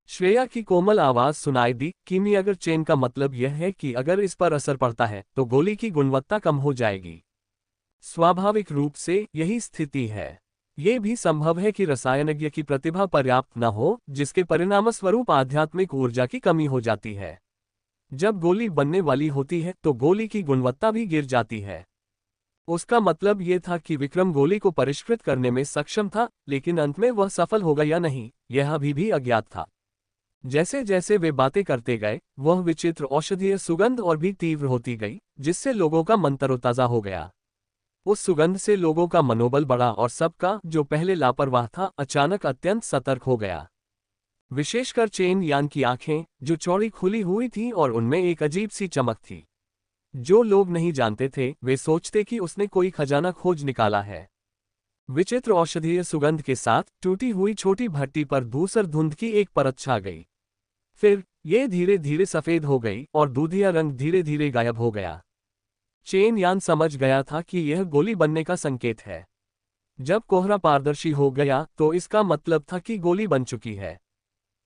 श्रेया की कोमल आवाज सुनाई दी, किमी अगर चेन का मतलब यह है कि अगर इस पर असर पड़ता है तो गोली की गुणवत्ता कम हो जाएगी। स्वाभाविक रूप से यही स्थिति है। ये भी संभव है कि रसायनज्ञ की प्रतिभा पर्याप्त न हो, जिसके परिणामस्वरूप आध्यात्मिक ऊर्जा की कमी हो जाती है। जब गोली बनने वाली होती है तो गोली की गुणवत्ता भी गिर जाती है। उसका मतलब ये था कि विक्रम गोली को परिष्कृत करने में सक्षम था, लेकिन अंत में वह सफल होगा या नहीं, यह अभी भी अज्ञात था। जैसे जैसे वे बातें करते गए, वह विचित्र औषधीय सुगंध और भी तीव्र होती गई, जिससे लोगों का मन तरोताजा हो गया। उस सुगंध से लोगों का मनोबल बढ़ा और सबका, जो पहले लापरवाह था, अचानक अत्यंत सतर्क हो गया। विशेषकर चेन यान की आंखें, जो चौड़ी खुली हुई थीं और उनमें एक अजीब सी चमक थी। जो लोग नहीं जानते थे, वे सोचते कि उसने कोई खजाना खोज निकाला है। विचित्र औषधीय सुगंध के साथ टूटी हुई छोटी भट्टी पर धूसर धुंध की एक परत छा गई। फिर ये धीरे धीरे सफेद हो गई और दूधिया रंग धीरे धीरे गायब हो गया। चेन यान समझ गया था कि यह गोली बनने का संकेत है। जब कोहरा पारदर्शी हो गया तो इसका मतलब था कि गोली बन चुकी है।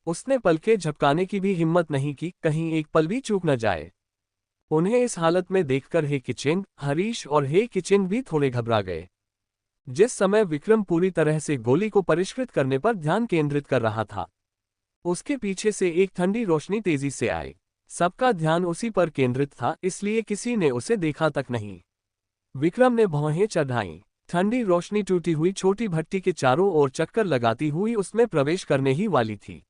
उसने पलकें झपकाने की भी हिम्मत नहीं की, कहीं एक पल भी चूक न जाए। उन्हें इस हालत में देखकर हे किचेंग, हरीश और हे किचेंग भी थोड़े घबरा गए। जिस समय विक्रम पूरी तरह से गोली को परिष्कृत करने पर ध्यान केंद्रित कर रहा था, उसके पीछे से एक ठंडी रोशनी तेजी से आई। सबका ध्यान उसी पर केंद्रित था, इसलिए किसी ने उसे देखा तक नहीं। विक्रम ने भौहें चढ़ाईं। ठंडी रोशनी टूटी हुई छोटी भट्टी के चारों ओर चक्कर लगाती हुई उसमें प्रवेश करने ही वाली थी।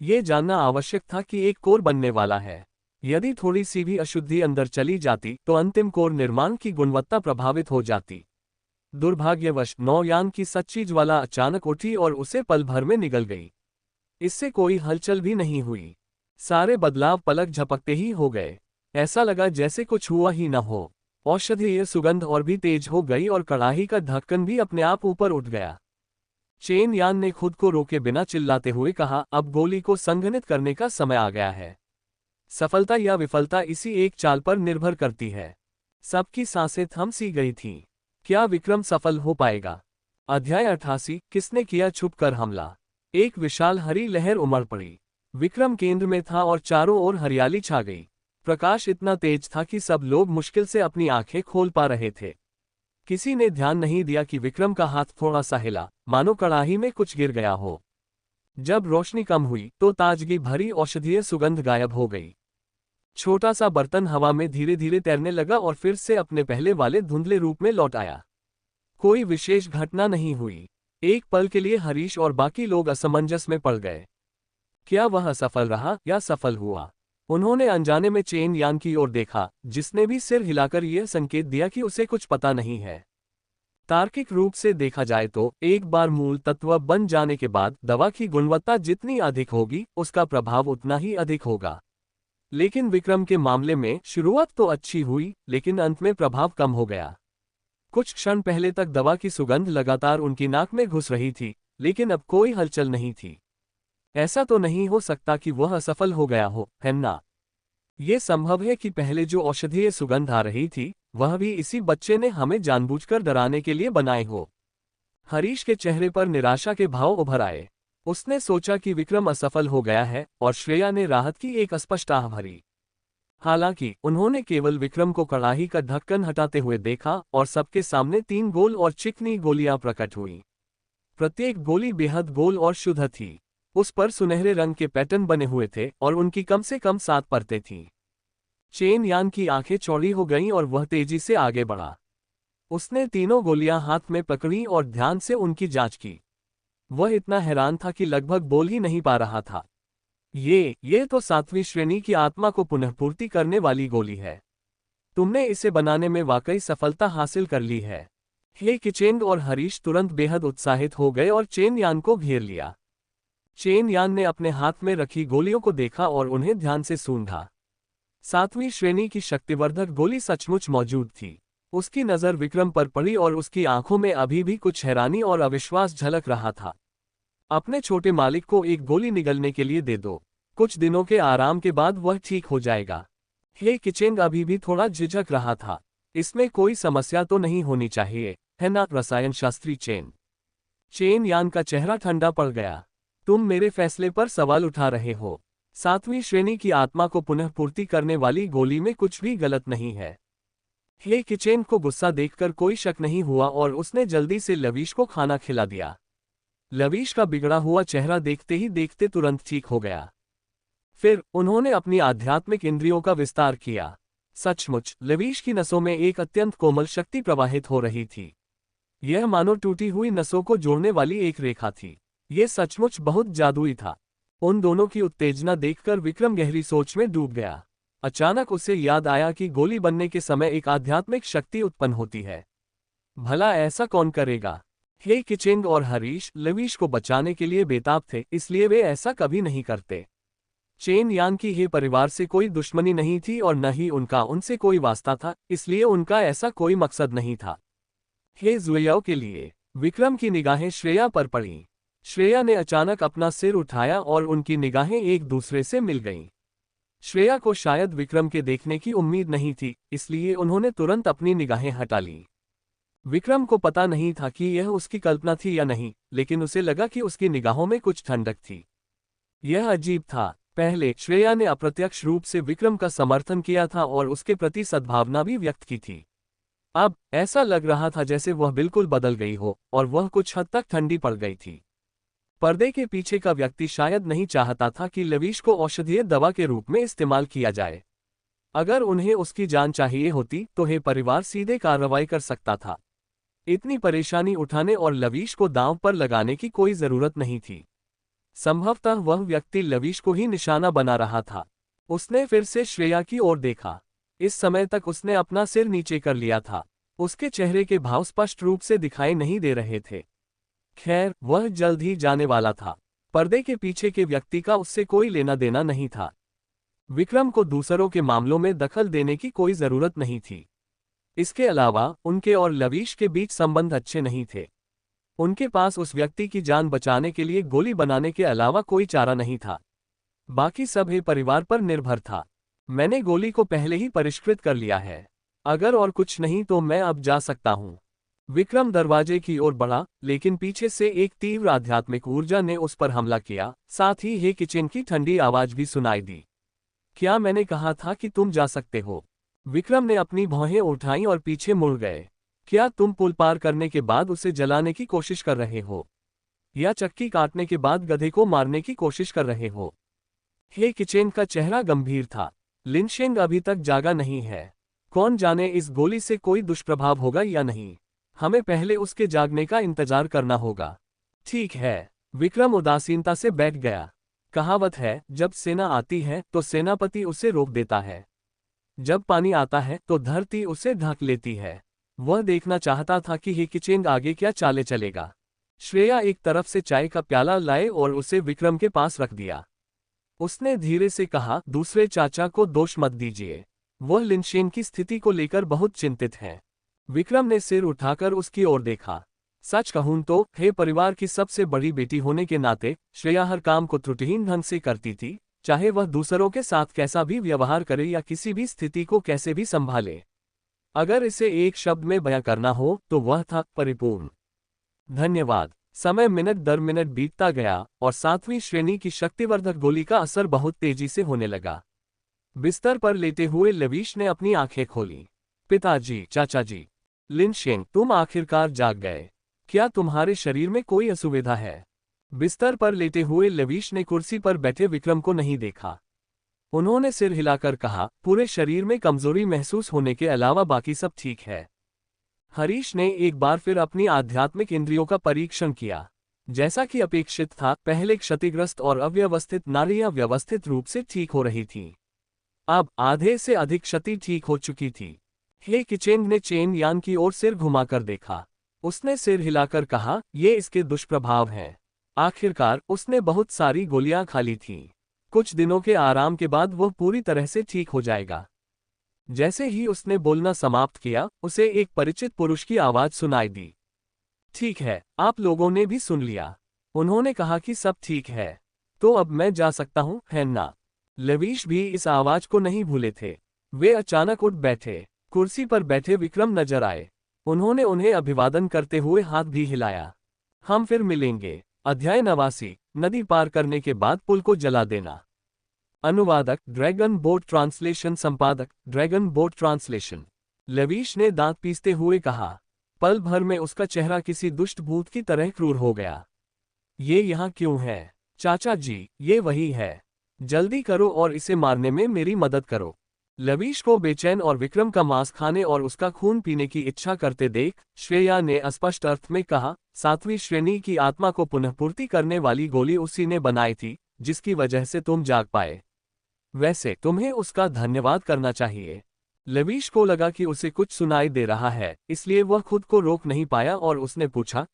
ये जानना आवश्यक था कि एक कोर बनने वाला है। यदि थोड़ी सी भी अशुद्धि अंदर चली जाती तो अंतिम कोर निर्माण की गुणवत्ता प्रभावित हो जाती। दुर्भाग्यवश नौयान की सच्ची ज्वाला अचानक उठी और उसे पल भर में निगल गई। इससे कोई हलचल भी नहीं हुई। सारे बदलाव पलक झपकते ही हो गए। ऐसा लगा जैसे कुछ हुआ ही न हो। औषधीय सुगंध और भी तेज हो गई और कड़ाही का ढक्कन भी अपने आप ऊपर उठ गया। चेन यान ने खुद को रोके बिना चिल्लाते हुए कहा, अब गोली को संघनित करने का समय आ गया है। सफलता या विफलता इसी एक चाल पर निर्भर करती है। सबकी सांसें थम सी गई थीं। क्या विक्रम सफल हो पाएगा? अध्याय 88, किसने किया छुप कर हमला। एक विशाल हरी लहर उमड़ पड़ी। विक्रम केंद्र में था और चारों ओर हरियाली छा गई। प्रकाश इतना तेज था कि सब लोग मुश्किल से अपनी आंखें खोल पा रहे थे। किसी ने ध्यान नहीं दिया कि विक्रम का हाथ थोड़ा सा हिला, मानो कड़ाही में कुछ गिर गया हो। जब रोशनी कम हुई तो ताजगी भरी औषधीय सुगंध गायब हो गई। छोटा सा बर्तन हवा में धीरे धीरे तैरने लगा और फिर से अपने पहले वाले धुंधले रूप में लौट आया। कोई विशेष घटना नहीं हुई। एक पल के लिए हरीश और बाकी लोग असमंजस में पड़ गए। क्या वह असफल रहा या सफल हुआ? उन्होंने अनजाने में चेन यान की ओर देखा, जिसने भी सिर हिलाकर यह संकेत दिया कि उसे कुछ पता नहीं है। तार्किक रूप से देखा जाए तो एक बार मूल तत्व बन जाने के बाद दवा की गुणवत्ता जितनी अधिक होगी, उसका प्रभाव उतना ही अधिक होगा। लेकिन विक्रम के मामले में शुरुआत तो अच्छी हुई, लेकिन अंत में प्रभाव कम हो गया। कुछ क्षण पहले तक दवा की सुगंध लगातार उनकी नाक में घुस रही थी, लेकिन अब कोई हलचल नहीं थी। ऐसा तो नहीं हो सकता कि वह असफल हो गया हो, है ना? ये संभव है कि पहले जो औषधीय सुगंध आ रही थी, वह भी इसी बच्चे ने हमें जानबूझकर डराने के लिए बनाए हो। हरीश के चेहरे पर निराशा के भाव उभर आए। उसने सोचा कि विक्रम असफल हो गया है, और श्रेया ने राहत की एक स्पष्ट आह भरी। हालांकि उन्होंने केवल विक्रम को कड़ाही का ढक्कन हटाते हुए देखा और सबके सामने 3 गोल और चिकनी गोलियां प्रकट हुईं। प्रत्येक गोली बेहद गोल और शुद्ध थी। उस पर सुनहरे रंग के पैटर्न बने हुए थे और उनकी कम से कम 7 परतें थीं। चेन यान की आंखें चौड़ी हो गईं और वह तेजी से आगे बढ़ा। उसने तीनों गोलियां हाथ में पकड़ी और ध्यान से उनकी जांच की। वह इतना हैरान था कि लगभग बोल ही नहीं पा रहा था। ये तो 7वीं श्रेणी की आत्मा को पुनःपूर्ति करने वाली गोली है। तुमने इसे बनाने में वाकई सफलता हासिल कर ली है। हे किचेंग और हरीश तुरंत बेहद उत्साहित हो गए और चेन यान को घेर लिया। चेन यान ने अपने हाथ में रखी गोलियों को देखा और उन्हें ध्यान से सूंघा। 7वीं श्रेणी की शक्तिवर्धक गोली सचमुच मौजूद थी। उसकी नज़र विक्रम पर पड़ी और उसकी आंखों में अभी भी कुछ हैरानी और अविश्वास झलक रहा था। अपने छोटे मालिक को एक गोली निगलने के लिए दे दो। कुछ दिनों के आराम के बाद वह ठीक हो जाएगा। हे किचेंग अभी भी थोड़ा झिझक रहा था। इसमें कोई समस्या तो नहीं होनी चाहिए, है ना रसायन शास्त्री चेन? चेन यान का चेहरा ठंडा पड़ गया। तुम मेरे फैसले पर सवाल उठा रहे हो। 7वीं श्रेणी की आत्मा को पुनः पूर्ति करने वाली गोली में कुछ भी गलत नहीं है। हे किचेन को गुस्सा देखकर कोई शक नहीं हुआ और उसने जल्दी से लवीश को खाना खिला दिया। लवीश का बिगड़ा हुआ चेहरा देखते ही देखते तुरंत ठीक हो गया। फिर उन्होंने अपनी आध्यात्मिक इंद्रियों का विस्तार किया। सचमुच लवीश की नसों में एक अत्यंत कोमल शक्ति प्रवाहित हो रही थी। यह मानो टूटी हुई नसों को जोड़ने वाली एक रेखा थी। यह सचमुच बहुत जादुई था। उन दोनों की उत्तेजना देखकर विक्रम गहरी सोच में डूब गया। अचानक उसे याद आया कि गोली बनने के समय एक आध्यात्मिक शक्ति उत्पन्न होती है। भला ऐसा कौन करेगा? हे किचेंग और हरीश लवीश को बचाने के लिए बेताब थे, इसलिए वे ऐसा कभी नहीं करते। चेन यांग की हे परिवार से कोई दुश्मनी नहीं थी और न ही उनका उनसे कोई वास्ता था, इसलिए उनका ऐसा कोई मकसद नहीं था। हे जुएयाओ के लिए। विक्रम की निगाहें श्रेया पर पड़ीं। श्रेया ने अचानक अपना सिर उठाया और उनकी निगाहें एक दूसरे से मिल गईं। श्रेया को शायद विक्रम के देखने की उम्मीद नहीं थी, इसलिए उन्होंने तुरंत अपनी निगाहें हटा लीं। विक्रम को पता नहीं था कि यह उसकी कल्पना थी या नहीं, लेकिन उसे लगा कि उसकी निगाहों में कुछ ठंडक थी। यह अजीब था। पहले श्रेया ने अप्रत्यक्ष रूप से विक्रम का समर्थन किया था और उसके प्रति सद्भावना भी व्यक्त की थी। अब ऐसा लग रहा था जैसे वह बिल्कुल बदल गई हो और वह कुछ हद तक ठंडी पड़ गई थी। पर्दे के पीछे का व्यक्ति शायद नहीं चाहता था कि लवीश को औषधीय दवा के रूप में इस्तेमाल किया जाए। अगर उन्हें उसकी जान चाहिए होती तो हे परिवार सीधे कार्रवाई कर सकता था। इतनी परेशानी उठाने और लवीश को दांव पर लगाने की कोई जरूरत नहीं थी। संभवतः वह व्यक्ति लवीश को ही निशाना बना रहा था। उसने फिर से श्रेया की ओर देखा। इस समय तक उसने अपना सिर नीचे कर लिया था। उसके चेहरे के भाव स्पष्ट रूप से दिखाई नहीं दे रहे थे। खैर, वह जल्द ही जाने वाला था। पर्दे के पीछे के व्यक्ति का उससे कोई लेना देना नहीं था। विक्रम को दूसरों के मामलों में दखल देने की कोई जरूरत नहीं थी। इसके अलावा उनके और लवीश के बीच संबंध अच्छे नहीं थे। उनके पास उस व्यक्ति की जान बचाने के लिए गोली बनाने के अलावा कोई चारा नहीं था। बाकी सब हे परिवार पर निर्भर था। मैंने गोली को पहले ही परिष्कृत कर लिया है। अगर और कुछ नहीं तो मैं अब जा सकता हूं। विक्रम दरवाजे की ओर बढ़ा, लेकिन पीछे से एक तीव्र आध्यात्मिक ऊर्जा ने उस पर हमला किया। साथ ही हे किचन की ठंडी आवाज भी सुनाई दी। क्या मैंने कहा था कि तुम जा सकते हो? विक्रम ने अपनी भौहें उठाईं और पीछे मुड़ गए। क्या तुम पुल पार करने के बाद उसे जलाने की कोशिश कर रहे हो, या चक्की काटने के बाद गधे को मारने की कोशिश कर रहे हो? हे किचेन का चेहरा गंभीर था। लिनशेंग अभी तक जागा नहीं है। कौन जाने इस गोली से कोई दुष्प्रभाव होगा या नहीं। हमें पहले उसके जागने का इंतजार करना होगा। ठीक है। विक्रम उदासीनता से बैठ गया। कहावत है, जब सेना आती है तो सेनापति उसे रोक देता है। जब पानी आता है तो धरती उसे ढक लेती है। वह देखना चाहता था कि हे किचेंग आगे क्या चाले चलेगा। श्रेया एक तरफ से चाय का प्याला लाए और उसे विक्रम के पास रख दिया। उसने धीरे से कहा, दूसरे चाचा को दोष मत दीजिए। वह लिनशेन की स्थिति को लेकर बहुत चिंतित है। विक्रम ने सिर उठाकर उसकी ओर देखा। सच कहूं तो हे परिवार की सबसे बड़ी बेटी होने के नाते श्रेया हर काम को त्रुटिहीन ढंग से करती थी, चाहे वह दूसरों के साथ कैसा भी व्यवहार करे या किसी भी स्थिति को कैसे भी संभाले। अगर इसे एक शब्द में बयां करना हो तो वह था परिपूर्ण। धन्यवाद। समय मिनट दर मिनट बीतता गया और 7वीं श्रेणी की शक्तिवर्धक गोली का असर बहुत तेजी से होने लगा। बिस्तर पर लेटे हुए लवीश ने अपनी आंखें खोली। पिताजी, चाचाजी। लिनशेंग, तुम आखिरकार जाग गए। क्या तुम्हारे शरीर में कोई असुविधा है? बिस्तर पर लेटे हुए लवीश ने कुर्सी पर बैठे विक्रम को नहीं देखा। उन्होंने सिर हिलाकर कहा, पूरे शरीर में कमजोरी महसूस होने के अलावा बाकी सब ठीक है। हरीश ने एक बार फिर अपनी आध्यात्मिक इंद्रियों का परीक्षण किया। जैसा कि अपेक्षित था, पहले क्षतिग्रस्त और अव्यवस्थित नाड़ियां व्यवस्थित रूप से ठीक हो रही थीं। अब आधे से अधिक क्षति ठीक हो चुकी थी। हे किचेंग ने चेन यान की ओर सिर घुमाकर देखा। उसने सिर हिलाकर कहा, ये इसके दुष्प्रभाव हैं। आखिरकार उसने बहुत सारी गोलियां खा ली थीं। कुछ दिनों के आराम के बाद वह पूरी तरह से ठीक हो जाएगा। जैसे ही उसने बोलना समाप्त किया, उसे एक परिचित पुरुष की आवाज सुनाई दी। ठीक है, आप लोगों ने भी सुन लिया। उन्होंने कहा कि सब ठीक है, तो अब मैं जा सकता हूं, है ना? लवीश भी इस आवाज को नहीं भूले थे। वे अचानक उठ बैठे। कुर्सी पर बैठे विक्रम नजर आए। उन्होंने उन्हें अभिवादन करते हुए हाथ भी हिलाया। हम फिर मिलेंगे। अध्याय 89। नदी पार करने के बाद पुल को जला देना। अनुवादक ड्रैगन बोट ट्रांसलेशन। संपादक ड्रैगन बोट ट्रांसलेशन। लवीश ने दांत पीसते हुए कहा। पल भर में उसका चेहरा किसी दुष्ट भूत की तरह क्रूर हो गया। ये यहाँ क्यों है? चाचा जी, ये वही है। जल्दी करो और इसे मारने में मेरी मदद करो। लवीश को बेचैन और विक्रम का मांस खाने और उसका खून पीने की इच्छा करते देख श्रेया ने अस्पष्ट अर्थ में कहा, 7वीं श्रेणी की आत्मा को पुनःपूर्ति करने वाली गोली उसी ने बनाई थी, जिसकी वजह से तुम जाग पाए। वैसे तुम्हें उसका धन्यवाद करना चाहिए। लवीश को लगा कि उसे कुछ सुनाई दे रहा है, इसलिए वह खुद को रोक नहीं पाया और उसने पूछा,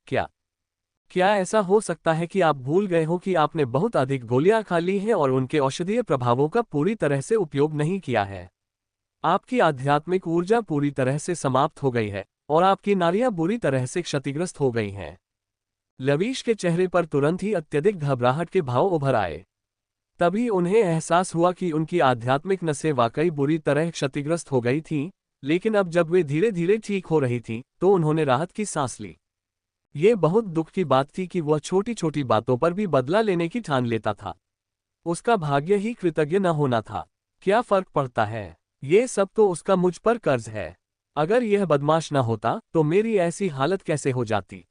क्या ऐसा हो सकता है कि आप भूल गए हो कि आपने बहुत अधिक गोलियां खा ली हैं और उनके औषधीय प्रभावों का पूरी तरह से उपयोग नहीं किया है? आपकी आध्यात्मिक ऊर्जा पूरी तरह से समाप्त हो गई है और आपकी नाड़ियां बुरी तरह से क्षतिग्रस्त हो गई हैं। लवीश के चेहरे पर तुरंत ही अत्यधिक घबराहट के भाव उभर आए। तभी उन्हें एहसास हुआ कि उनकी आध्यात्मिक नसें वाकई बुरी तरह क्षतिग्रस्त हो गई थीं, लेकिन अब जब वे धीरे धीरे ठीक हो रही थीं, तो उन्होंने राहत की सांस ली। ये बहुत दुख की बात थी कि वह छोटी छोटी बातों पर भी बदला लेने की ठान लेता था। उसका भाग्य ही कृतज्ञ न होना था। क्या फर्क पड़ता है? ये सब तो उसका मुझ पर कर्ज है। अगर यह बदमाश न होता तो मेरी ऐसी हालत कैसे हो जाती?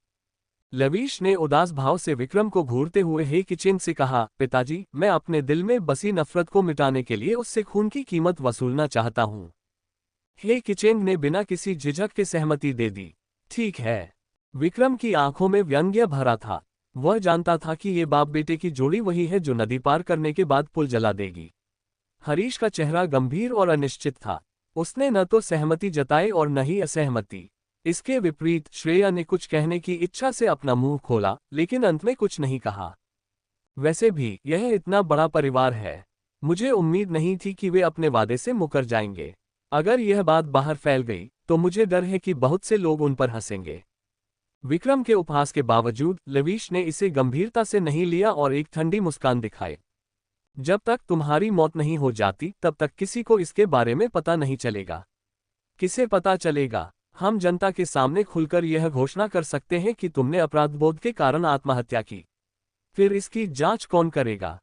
लवीश ने उदास भाव से विक्रम को घूरते हुए हे किचेन से कहा, पिताजी, मैं अपने दिल में बसी नफरत को मिटाने के लिए उससे खून की कीमत वसूलना चाहता हूँ। हे किचेन ने बिना किसी झिझक के सहमति दे दी। ठीक है। विक्रम की आंखों में व्यंग्य भरा था। वह जानता था कि ये बाप बेटे की जोड़ी वही है जो नदी पार करने के बाद पुल जला देगी। हरीश का चेहरा गंभीर और अनिश्चित था। उसने न तो सहमति जताई और न ही असहमति। इसके विपरीत श्रेया ने कुछ कहने की इच्छा से अपना मुंह खोला, लेकिन अंत में कुछ नहीं कहा। वैसे भी यह इतना बड़ा परिवार है। मुझे उम्मीद नहीं थी कि वे अपने वादे से मुकर जाएंगे। अगर यह बात बाहर फैल गई तो मुझे डर है कि बहुत से लोग उन पर हंसेंगे। विक्रम के उपहास के बावजूद लवीश ने इसे गंभीरता से नहीं लिया और एक ठंडी मुस्कान दिखाई। जब तक तुम्हारी मौत नहीं हो जाती तब तक किसी को इसके बारे में पता नहीं चलेगा। किसे पता चलेगा? हम जनता के सामने खुलकर यह घोषणा कर सकते हैं कि तुमने अपराधबोध के कारण आत्महत्या की। फिर इसकी जांच कौन करेगा?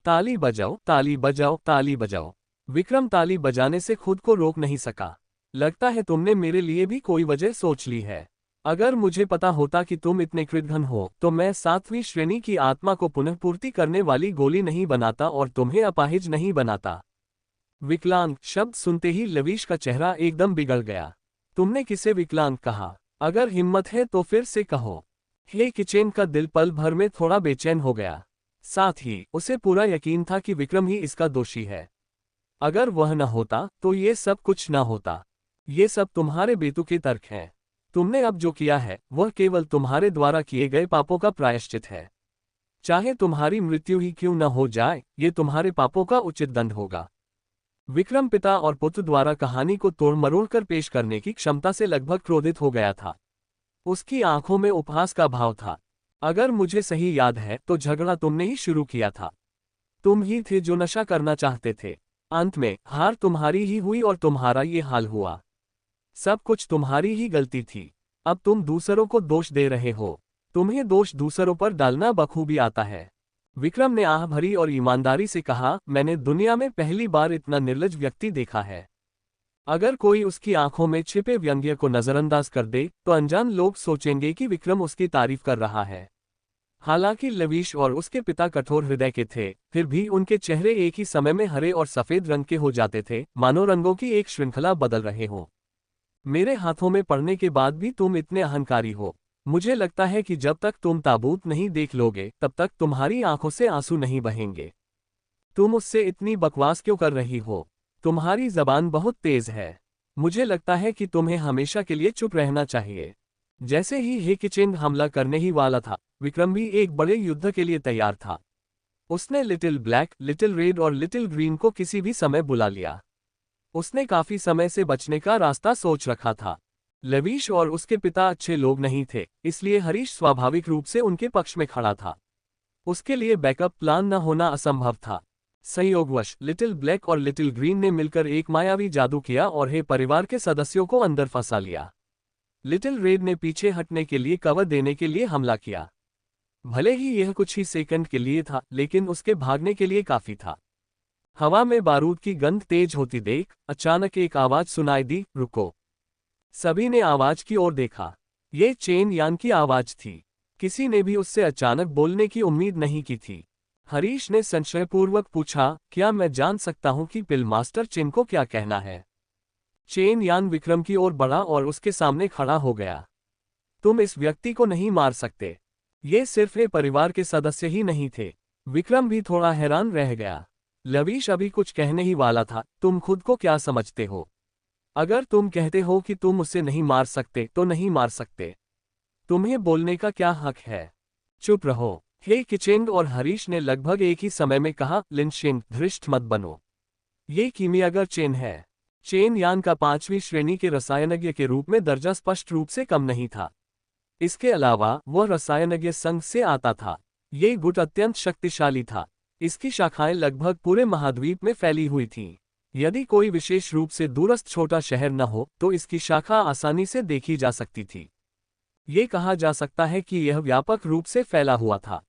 ताली बजाओ, ताली बजाओ, ताली बजाओ। विक्रम ताली बजाने से खुद को रोक नहीं सका। लगता है तुमने मेरे लिए भी कोई वजह सोच ली है। अगर मुझे पता होता कि तुम इतने कृतघ्न हो तो मैं 7वीं श्रेणी की आत्मा को पुनःपूर्ति करने वाली गोली नहीं बनाता और तुम्हें अपाहिज नहीं बनाता। विकलांग शब्द सुनते ही लवीश का चेहरा एकदम बिगड़ गया। तुमने किसे विकलांग कहा? अगर हिम्मत है तो फिर से कहो। हे किचेन का दिल पल भर में थोड़ा बेचैन हो गया। साथ ही उसे पूरा यकीन था कि विक्रम ही इसका दोषी है। अगर वह न होता तो ये सब कुछ न होता। ये सब तुम्हारे बेतुके तर्क हैं। तुमने अब जो किया है वह केवल तुम्हारे द्वारा किए गए पापों का प्रायश्चित है। चाहे तुम्हारी मृत्यु ही क्यों न हो जाए, ये तुम्हारे पापों का उचित दंड होगा। विक्रम पिता और पुत्र द्वारा कहानी को तोड़ मरोड़ कर पेश करने की क्षमता से लगभग क्रोधित हो गया था। उसकी आंखों में उपहास का भाव था। अगर मुझे सही याद है तो झगड़ा तुमने ही शुरू किया था। तुम ही थे जो नशा करना चाहते थे। अंत में हार तुम्हारी ही हुई और तुम्हारा ये हाल हुआ। सब कुछ तुम्हारी ही गलती थी। अब तुम दूसरों को दोष दे रहे हो। तुम्हें दोष दूसरों पर डालना बखूबी आता है। विक्रम ने आह भरी और ईमानदारी से कहा, मैंने दुनिया में पहली बार इतना निर्लज्ज व्यक्ति देखा है। अगर कोई उसकी आंखों में छिपे व्यंग्य को नजरअंदाज कर दे तो अनजान लोग सोचेंगे कि विक्रम उसकी तारीफ कर रहा है। हालांकि लवीश और उसके पिता कठोर हृदय के थे, फिर भी उनके चेहरे एक ही समय में हरे और सफेद रंग के हो जाते थे, मानो रंगों की एक श्रृंखला बदल रहे हों। मेरे हाथों में पड़ने के बाद भी तुम इतने अहंकारी हो। मुझे लगता है कि जब तक तुम ताबूत नहीं देख लोगे तब तक तुम्हारी आंखों से आंसू नहीं बहेंगे। तुम उससे इतनी बकवास क्यों कर रही हो? तुम्हारी जबान बहुत तेज है। मुझे लगता है कि तुम्हें हमेशा के लिए चुप रहना चाहिए। जैसे ही हे किचेन हमला करने ही वाला था, विक्रम भी एक बड़े युद्ध के लिए तैयार था। उसने लिटिल ब्लैक, लिटिल रेड और लिटिल ग्रीन को किसी भी समय बुला लिया। उसने काफी समय से बचने का रास्ता सोच रखा था। लवीश और उसके पिता अच्छे लोग नहीं थे, इसलिए हरीश स्वाभाविक रूप से उनके पक्ष में खड़ा था। उसके लिए बैकअप प्लान न होना असंभव था। संयोगवश लिटिल ब्लैक और लिटिल ग्रीन ने मिलकर एक मायावी जादू किया और हे परिवार के सदस्यों को अंदर फंसा लिया। लिटिल रेड ने पीछे हटने के लिए कवर देने के लिए हमला किया। भले ही यह कुछ ही सेकंड के लिए था, लेकिन उसके भागने के लिए काफी था। हवा में बारूद की गंध तेज होती देख अचानक एक आवाज सुनाई दी, रुको। सभी ने आवाज की ओर देखा। ये चेन यान की आवाज थी। किसी ने भी उससे अचानक बोलने की उम्मीद नहीं की थी। हरीश ने संशयपूर्वक पूछा, क्या मैं जान सकता हूं कि पिल मास्टर चेन को क्या कहना है? चेन यान विक्रम की ओर बढ़ा और उसके सामने खड़ा हो गया। तुम इस व्यक्ति को नहीं मार सकते। ये सिर्फ एक परिवार के सदस्य ही नहीं थे। विक्रम भी थोड़ा हैरान रह गया। लवीश अभी कुछ कहने ही वाला था, तुम खुद को क्या समझते हो? अगर तुम कहते हो कि तुम उसे नहीं मार सकते तो नहीं मार सकते। तुम्हें बोलने का क्या हक है? चुप रहो। हे किचेंग और हरीश ने लगभग एक ही समय में कहा, लिनशिंग, धृष्ट मत बनो। ये किमियागर चेन है। चेन यान का 5वीं श्रेणी के रसायनज्ञ के रूप में दर्जा स्पष्ट रूप से कम नहीं था। इसके अलावा वह रसायनज्ञ संघ से आता था। ये गुट अत्यंत शक्तिशाली था। इसकी शाखाएं लगभग पूरे महाद्वीप में फैली हुई थीं। यदि कोई विशेष रूप से दूरस्थ छोटा शहर न हो तो इसकी शाखा आसानी से देखी जा सकती थी। ये कहा जा सकता है कि यह व्यापक रूप से फैला हुआ था।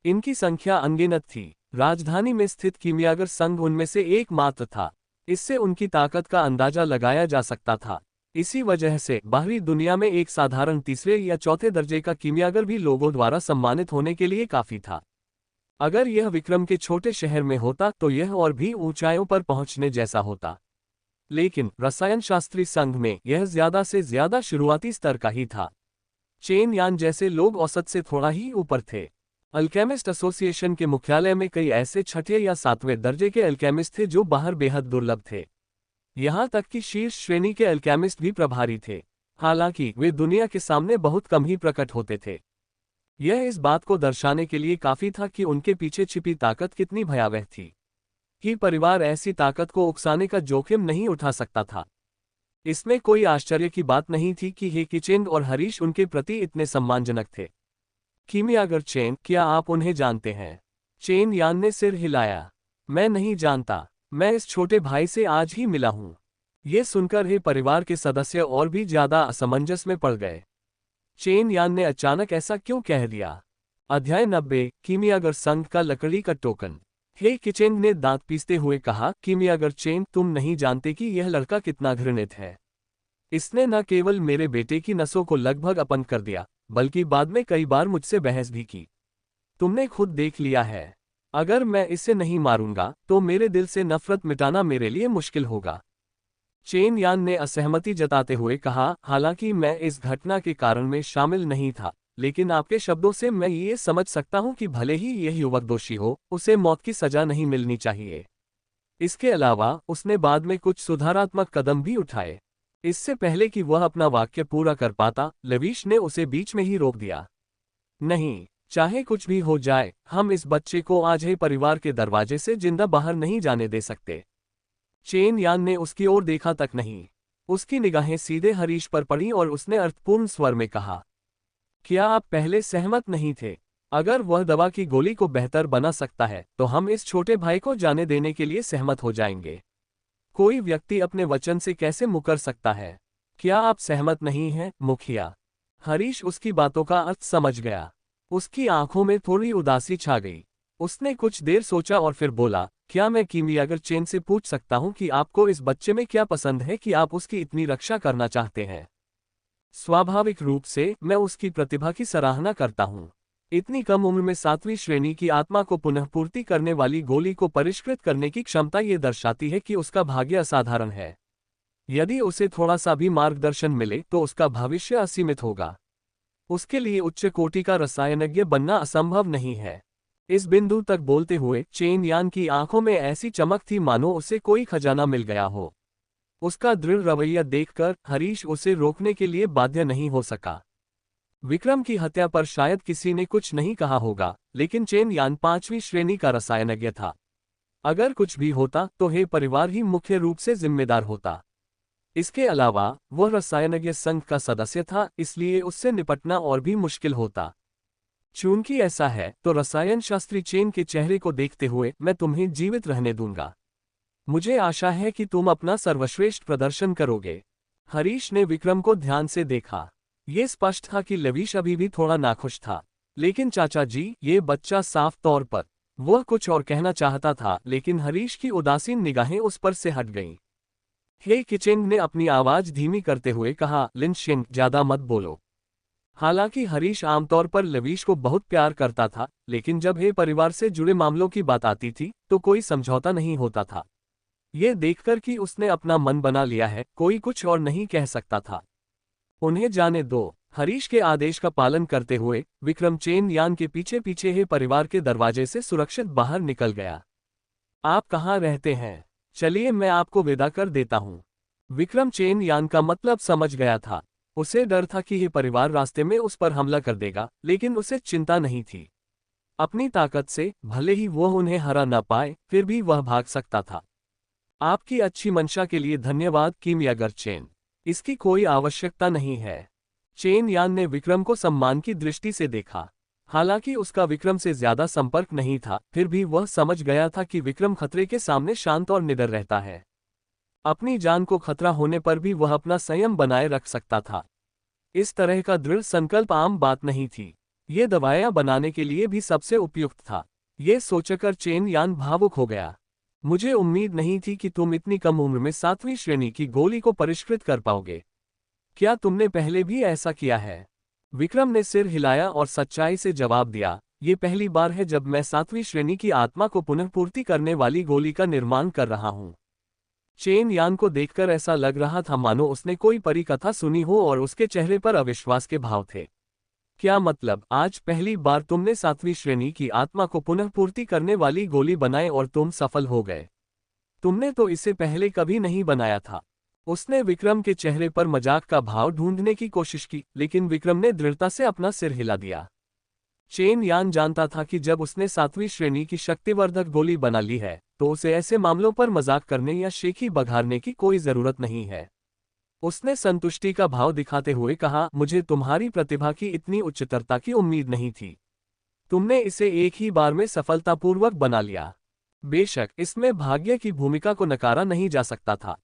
इनकी संख्या अनगिनत थी। राजधानी में स्थित किमियागर संघ उनमें से एकमात्र था। इससे उनकी ताकत का अंदाजा लगाया जा सकता था। इसी वजह से बाहरी दुनिया में एक साधारण तीसरे या चौथे दर्जे का किमियागर भी लोगों द्वारा सम्मानित होने के लिए काफी था। अगर यह विक्रम के छोटे शहर में होता तो यह और भी ऊंचाइयों पर पहुंचने जैसा होता। लेकिन रसायन शास्त्री संघ में यह ज्यादा से ज्यादा शुरुआती स्तर का ही था। चेन यान जैसे लोग औसत से थोड़ा ही ऊपर थे। अल्केमिस्ट एसोसिएशन के मुख्यालय में कई ऐसे छठे या सातवें दर्जे के अल्केमिस्ट थे जो बाहर बेहद दुर्लभ थे। यहां तक कि शीर्ष श्रेणी के अल्केमिस्ट भी प्रभारी थे। हालांकि वे दुनिया के सामने बहुत कम ही प्रकट होते थे। यह इस बात को दर्शाने के लिए काफी था कि उनके पीछे छिपी ताकत कितनी भयावह थी। कि परिवार ऐसी ताकत को उकसाने का जोखिम नहीं उठा सकता था। इसमें कोई आश्चर्य की बात नहीं थी कि हे किचेंग और हरीश उनके प्रति इतने सम्मानजनक थे। किमियागर चेन, क्या आप उन्हें जानते हैं? चेन यान ने सिर हिलाया। मैं नहीं जानता। मैं इस छोटे भाई से आज ही मिला हूं। ये सुनकर हे परिवार के सदस्य और भी ज्यादा असमंजस में पड़ गए। चेन यान ने अचानक ऐसा क्यों कह दिया? अध्याय 90, किमियागर संघ का लकड़ी का टोकन। हे किचेंग ने दांत पीसते हुए कहा, किमियागर चेन, तुम नहीं जानते कि यह लड़का कितना घृणित है। इसने न केवल मेरे बेटे की नसों को लगभग अपंग कर दिया, बल्कि बाद में कई बार मुझसे बहस भी की। तुमने खुद देख लिया है। अगर मैं इसे नहीं मारूंगा तो मेरे दिल से नफरत मिटाना मेरे लिए मुश्किल होगा। चेन यान ने असहमति जताते हुए कहा, हालांकि मैं इस घटना के कारण में शामिल नहीं था, लेकिन आपके शब्दों से मैं ये समझ सकता हूं कि भले ही यह युवक दोषी हो, उसे मौत की सजा नहीं मिलनी चाहिए। इसके अलावा उसने बाद में कुछ सुधारात्मक कदम भी उठाए। इससे पहले कि वह अपना वाक्य पूरा कर पाता, लवीश ने उसे बीच में ही रोक दिया। नहीं, चाहे कुछ भी हो जाए, हम इस बच्चे को आज ही परिवार के दरवाजे से जिंदा बाहर नहीं जाने दे सकते। चेन यान ने उसकी ओर देखा तक नहीं। उसकी निगाहें सीधे हरीश पर पड़ी और उसने अर्थपूर्ण स्वर में कहा, क्या आप पहले सहमत नहीं थे? अगर वह दवा की गोली को बेहतर बना सकता है तो हम इस छोटे भाई को जाने देने के लिए सहमत हो जाएंगे। कोई व्यक्ति अपने वचन से कैसे मुकर सकता है? क्या आप सहमत नहीं हैं, मुखिया? हरीश उसकी बातों का अर्थ समझ गया। उसकी आंखों में थोड़ी उदासी छा गई। उसने कुछ देर सोचा और फिर बोला, क्या मैं किमियागर चेन से पूछ सकता हूं कि आपको इस बच्चे में क्या पसंद है कि आप उसकी इतनी रक्षा करना चाहते हैं? स्वाभाविक रूप से मैं उसकी प्रतिभा की सराहना करता हूं। इतनी कम उम्र में 7वीं श्रेणी की आत्मा को पुनःपूर्ति करने वाली गोली को परिष्कृत करने की क्षमता ये दर्शाती है कि उसका भाग्य असाधारण है। यदि उसे थोड़ा सा भी मार्गदर्शन मिले तो उसका भविष्य असीमित होगा। उसके लिए उच्च कोटि का रसायनज्ञ बनना असंभव नहीं है। इस बिंदु तक बोलते हुए चेन यान की आंखों में ऐसी चमक थी मानो उसे कोई खजाना मिल गया हो। उसका दृढ़ रवैया देखकर हरीश उसे रोकने के लिए बाध्य नहीं हो सका। विक्रम की हत्या पर शायद किसी ने कुछ नहीं कहा होगा, लेकिन चेन यान 5वीं श्रेणी का रसायनज्ञ था। अगर कुछ भी होता तो हे परिवार ही मुख्य रूप से जिम्मेदार होता। इसके अलावा वह रसायनज्ञ संघ का सदस्य था, इसलिए उससे निपटना और भी मुश्किल होता। चूंकि ऐसा है तो रसायन शास्त्री चेन के चेहरे को देखते हुए मैं तुम्हें जीवित रहने दूंगा। मुझे आशा है कि तुम अपना सर्वश्रेष्ठ प्रदर्शन करोगे। हरीश ने विक्रम को ध्यान से देखा। ये स्पष्ट था कि लवीश अभी भी थोड़ा नाखुश था। लेकिन चाचा जी, ये बच्चा साफ तौर पर। वह कुछ और कहना चाहता था, लेकिन हरीश की उदासीन निगाहें उस पर से हट गईं। हे किचेंग ने अपनी आवाज धीमी करते हुए कहा, लिन शेंग, ज्यादा मत बोलो। हालांकि हरीश आमतौर पर लवीश को बहुत प्यार करता था, लेकिन जब हे परिवार से जुड़े मामलों की बात आती थी तो कोई समझौता नहीं होता था। ये देखकर कि उसने अपना मन बना लिया है, कोई कुछ और नहीं कह सकता था। उन्हें जाने दो। हरीश के आदेश का पालन करते हुए विक्रम चेन यान के पीछे पीछे हे परिवार के दरवाजे से सुरक्षित बाहर निकल गया। आप कहाँ रहते हैं? चलिए मैं आपको विदा कर देता हूँ। विक्रम चेन यान का मतलब समझ गया था। उसे डर था कि ये परिवार रास्ते में उस पर हमला कर देगा, लेकिन उसे चिंता नहीं थी। अपनी ताकत से भले ही वह उन्हें हरा न पाए, फिर भी वह भाग सकता था। आपकी अच्छी मंशा के लिए धन्यवाद किमयागर चेन। इसकी कोई आवश्यकता नहीं है। चेन यान ने विक्रम को सम्मान की दृष्टि से देखा। हालांकि उसका विक्रम से ज्यादा संपर्क नहीं था, फिर भी वह समझ गया था कि विक्रम खतरे के सामने शांत और निडर रहता है। अपनी जान को खतरा होने पर भी वह अपना संयम बनाए रख सकता था। इस तरह का दृढ़ संकल्प आम बात नहीं थी। ये दवाएं बनाने के लिए भी सबसे उपयुक्त था। ये सोचकर चेन यान भावुक हो गया। मुझे उम्मीद नहीं थी कि तुम इतनी कम उम्र में 7वीं श्रेणी की गोली को परिष्कृत कर पाओगे। क्या तुमने पहले भी ऐसा किया है? विक्रम ने सिर हिलाया और सच्चाई से जवाब दिया, ये पहली बार है जब मैं 7वीं श्रेणी की आत्मा को पुनःपूर्ति करने वाली गोली का निर्माण कर रहा हूँ। चेन यान को देखकर ऐसा लग रहा था मानो उसने कोई परी कथा सुनी हो और उसके चेहरे पर अविश्वास के भाव थे। क्या मतलब, आज पहली बार तुमने 7वीं श्रेणी की आत्मा को पुनःपूर्ति करने वाली गोली बनाए और तुम सफल हो गए? तुमने तो इसे पहले कभी नहीं बनाया था। उसने विक्रम के चेहरे पर मजाक का भाव ढूंढने की कोशिश की, लेकिन विक्रम ने दृढ़ता से अपना सिर हिला दिया। चेन यान जानता था कि जब उसने 7वीं श्रेणी की शक्तिवर्धक गोली बना ली है, तो उसे ऐसे मामलों पर मजाक करने या शेखी बघारने की कोई जरूरत नहीं है। उसने संतुष्टि का भाव दिखाते हुए कहा, मुझे तुम्हारी प्रतिभा की इतनी उच्चतरता की उम्मीद नहीं थी। तुमने इसे एक ही बार में सफलतापूर्वक बना लिया। बेशक इसमें भाग्य की भूमिका को नकारा नहीं जा सकता था।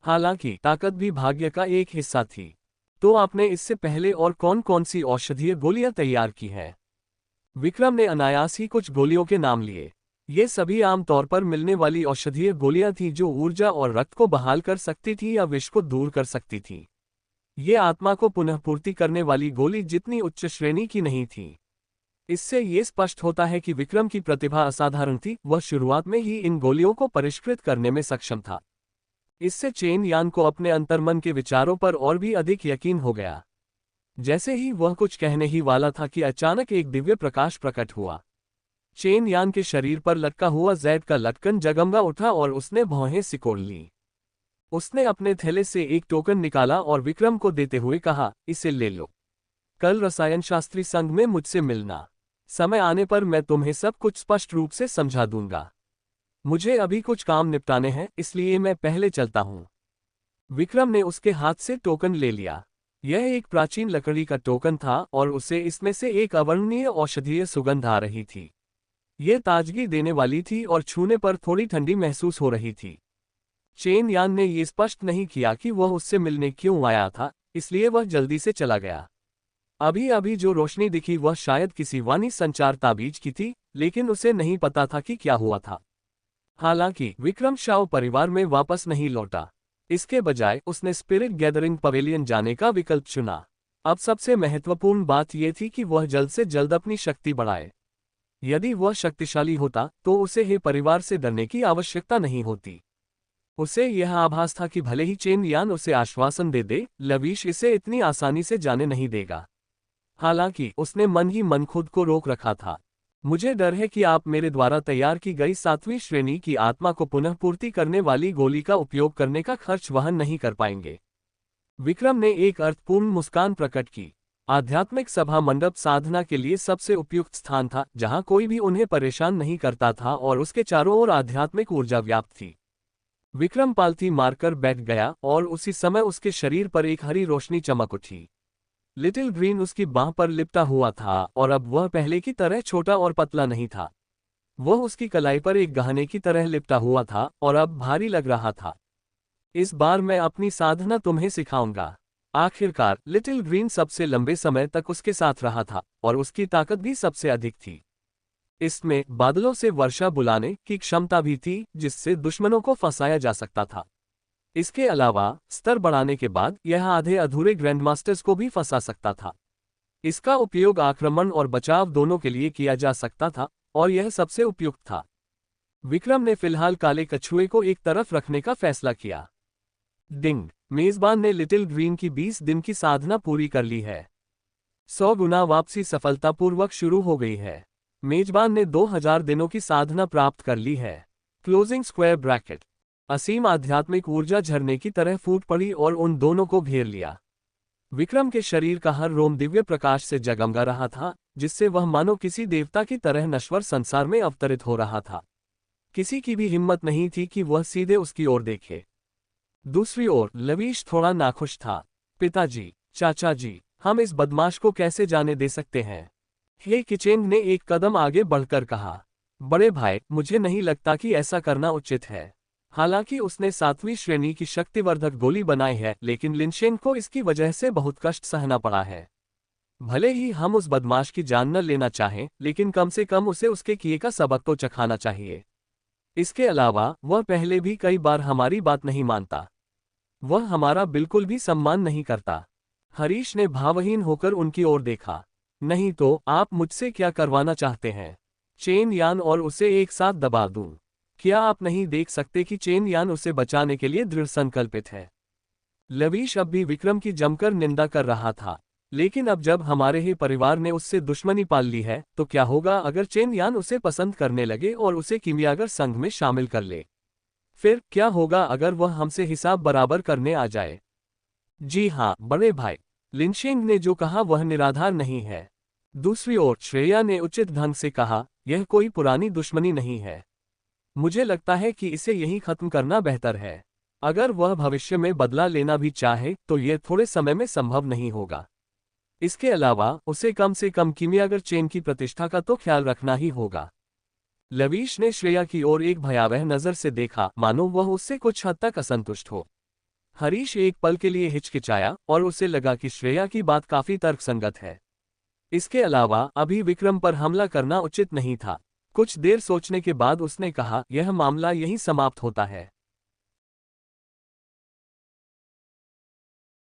हालांकि ताकत भी भाग्य का एक हिस्सा थी। तो आपने इससे पहले और कौन कौन सी औषधीय गोलियां तैयार की हैं? विक्रम ने अनायास ही कुछ गोलियों के नाम लिए। ये सभी आमतौर पर मिलने वाली औषधीय गोलियां थीं जो ऊर्जा और रक्त को बहाल कर सकती थी या विष को दूर कर सकती थी। ये आत्मा को पुनःपूर्ति करने वाली गोली जितनी उच्च श्रेणी की नहीं थी। इससे ये स्पष्ट होता है कि विक्रम की प्रतिभा असाधारण थी। वह शुरुआत में ही इन गोलियों को परिष्कृत करने में सक्षम था। इससे चेन यान को अपने अंतर्मन के विचारों पर और भी अधिक यकीन हो गया। जैसे ही वह कुछ कहने ही वाला था कि अचानक एक दिव्य प्रकाश प्रकट हुआ। चेन यान के शरीर पर लटका हुआ जैद का लटकन जगमगा उठा और उसने भौहें सिकोड़ ली। उसने अपने थैले से एक टोकन निकाला और विक्रम को देते हुए कहा, इसे ले लो। कल रसायन शास्त्री संघ में मुझसे मिलना। समय आने पर मैं तुम्हें सब कुछ स्पष्ट रूप से समझा दूंगा। मुझे अभी कुछ काम निपटाने हैं, इसलिए मैं पहले चलता हूं। विक्रम ने उसके हाथ से टोकन ले लिया। यह एक प्राचीन लकड़ी का टोकन था और उसे इसमें से एक अवर्णनीय औषधीय सुगंध आ रही थी। यह ताजगी देने वाली थी और छूने पर थोड़ी ठंडी महसूस हो रही थी। चेन यान ने यह स्पष्ट नहीं किया कि वह उससे मिलने क्यों आया था, इसलिए वह जल्दी से चला गया। अभी अभी जो रोशनी दिखी वह शायद किसी वाणी संचार ताबीज की थी, लेकिन उसे नहीं पता था कि क्या हुआ था। हालांकि विक्रम शाओ परिवार में वापस नहीं लौटा। इसके बजाय उसने स्पिरिट गैदरिंग पवेलियन जाने का विकल्प चुना। अब सबसे महत्वपूर्ण बात यह थी कि वह जल्द से जल्द अपनी शक्ति बढ़ाए। यदि वह शक्तिशाली होता तो उसे हे परिवार से डरने की आवश्यकता नहीं होती। उसे यह आभास था कि भले ही चेन यान उसे आश्वासन दे दे, लवीश इसे इतनी आसानी से जाने नहीं देगा। हालांकि उसने मन ही मन खुद को रोक रखा था। मुझे डर है कि आप मेरे द्वारा तैयार की गई 7वीं श्रेणी की आत्मा को पुनःपूर्ति करने वाली गोली का उपयोग करने का खर्च वहन नहीं कर पाएंगे। विक्रम ने एक अर्थपूर्ण मुस्कान प्रकट की। आध्यात्मिक सभा मंडप साधना के लिए सबसे उपयुक्त स्थान था, जहां कोई भी उन्हें परेशान नहीं करता था और उसके चारों ओर आध्यात्मिक ऊर्जा व्याप्त थी। विक्रम पालथी मारकर बैठ गया और उसी समय उसके शरीर पर एक हरी रोशनी चमक उठी। लिटिल ग्रीन उसकी बाह पर लिपटा हुआ था और अब वह पहले की तरह छोटा और पतला नहीं था। वह उसकी कलाई पर एक गहने की तरह लिपटा हुआ था और अब भारी लग रहा था। इस बार मैं अपनी साधना तुम्हें सिखाऊंगा। आखिरकार लिटिल ग्रीन सबसे लंबे समय तक उसके साथ रहा था और उसकी ताकत भी सबसे अधिक थी। इसमें बादलों से वर्षा बुलाने की क्षमता भी थी, जिससे दुश्मनों को फंसाया जा सकता था। इसके अलावा स्तर बढ़ाने के बाद यह आधे अधूरे ग्रैंडमास्टर्स को भी फंसा सकता था। इसका उपयोग आक्रमण और बचाव दोनों के लिए किया जा सकता था, और यह सबसे उपयुक्त था। विक्रम ने फिलहाल काले कछुए को एक तरफ रखने का फैसला किया। डिंग, मेजबान ने लिटिल ग्रीन की 20 दिन की साधना पूरी कर ली है। 100 गुना वापसी सफलतापूर्वक शुरू हो गई है। मेजबान ने 2000 दिनों की साधना प्राप्त कर ली है। Closing square bracket. असीम आध्यात्मिक ऊर्जा झरने की तरह फूट पड़ी और उन दोनों को घेर लिया। विक्रम के शरीर का हर रोम दिव्य प्रकाश से जगमगा रहा था, जिससे वह मानो किसी देवता की तरह नश्वर संसार में अवतरित हो रहा था। किसी की भी हिम्मत नहीं थी कि वह सीधे उसकी ओर देखे। दूसरी ओर लवीश थोड़ा नाखुश था। पिताजी, चाचा जी, हम इस बदमाश को कैसे जाने दे सकते हैं? हे किचेंग ने एक कदम आगे बढ़कर कहा। बड़े भाई, मुझे नहीं लगता कि ऐसा करना उचित है। हालांकि उसने 7वीं श्रेणी की शक्तिवर्धक गोली बनाई है, लेकिन लिनशेन को इसकी वजह से बहुत कष्ट सहना पड़ा है। भले ही हम उस बदमाश की जान न लेना चाहें, लेकिन कम से कम उसे उसके किए का सबक तो चखाना चाहिए। इसके अलावा वह पहले भी कई बार हमारी बात नहीं मानता। वह हमारा बिल्कुल भी सम्मान नहीं करता। हरीश ने भावहीन होकर उनकी ओर देखा। नहीं तो आप मुझसे क्या करवाना चाहते हैं? चेन यान और उसे एक साथ दबा दूं? क्या आप नहीं देख सकते कि चेन यान उसे बचाने के लिए दृढ़ संकल्पित है? लवीश अब भी विक्रम की जमकर निंदा कर रहा था। लेकिन अब जब हमारे ही परिवार ने उससे दुश्मनी पाल ली है, तो क्या होगा अगर चेन यान उसे पसंद करने लगे और उसे किमियागर संघ में शामिल कर ले? फिर क्या होगा अगर वह हमसे हिसाब बराबर करने आ जाए? जी हाँ बड़े भाई, लिनशेंग ने जो कहा वह निराधार नहीं है। दूसरी ओर श्रेया ने उचित ढंग से कहा, यह कोई पुरानी दुश्मनी नहीं है। मुझे लगता है कि इसे यहीं खत्म करना बेहतर है। अगर वह भविष्य में बदला लेना भी चाहे तो यह थोड़े समय में संभव नहीं होगा। इसके अलावा उसे कम से कम किमियागर चेन की प्रतिष्ठा का तो ख्याल रखना ही होगा। लवीश ने श्रेया की ओर एक भयावह नजर से देखा, मानो वह उससे कुछ हद तक असंतुष्ट हो। हरीश एक पल के लिए हिचकिचाया और उसे लगा कि श्रेया की बात काफी तर्कसंगत है। इसके अलावा अभी विक्रम पर हमला करना उचित नहीं था। कुछ देर सोचने के बाद उसने कहा, यह मामला यहीं समाप्त होता है।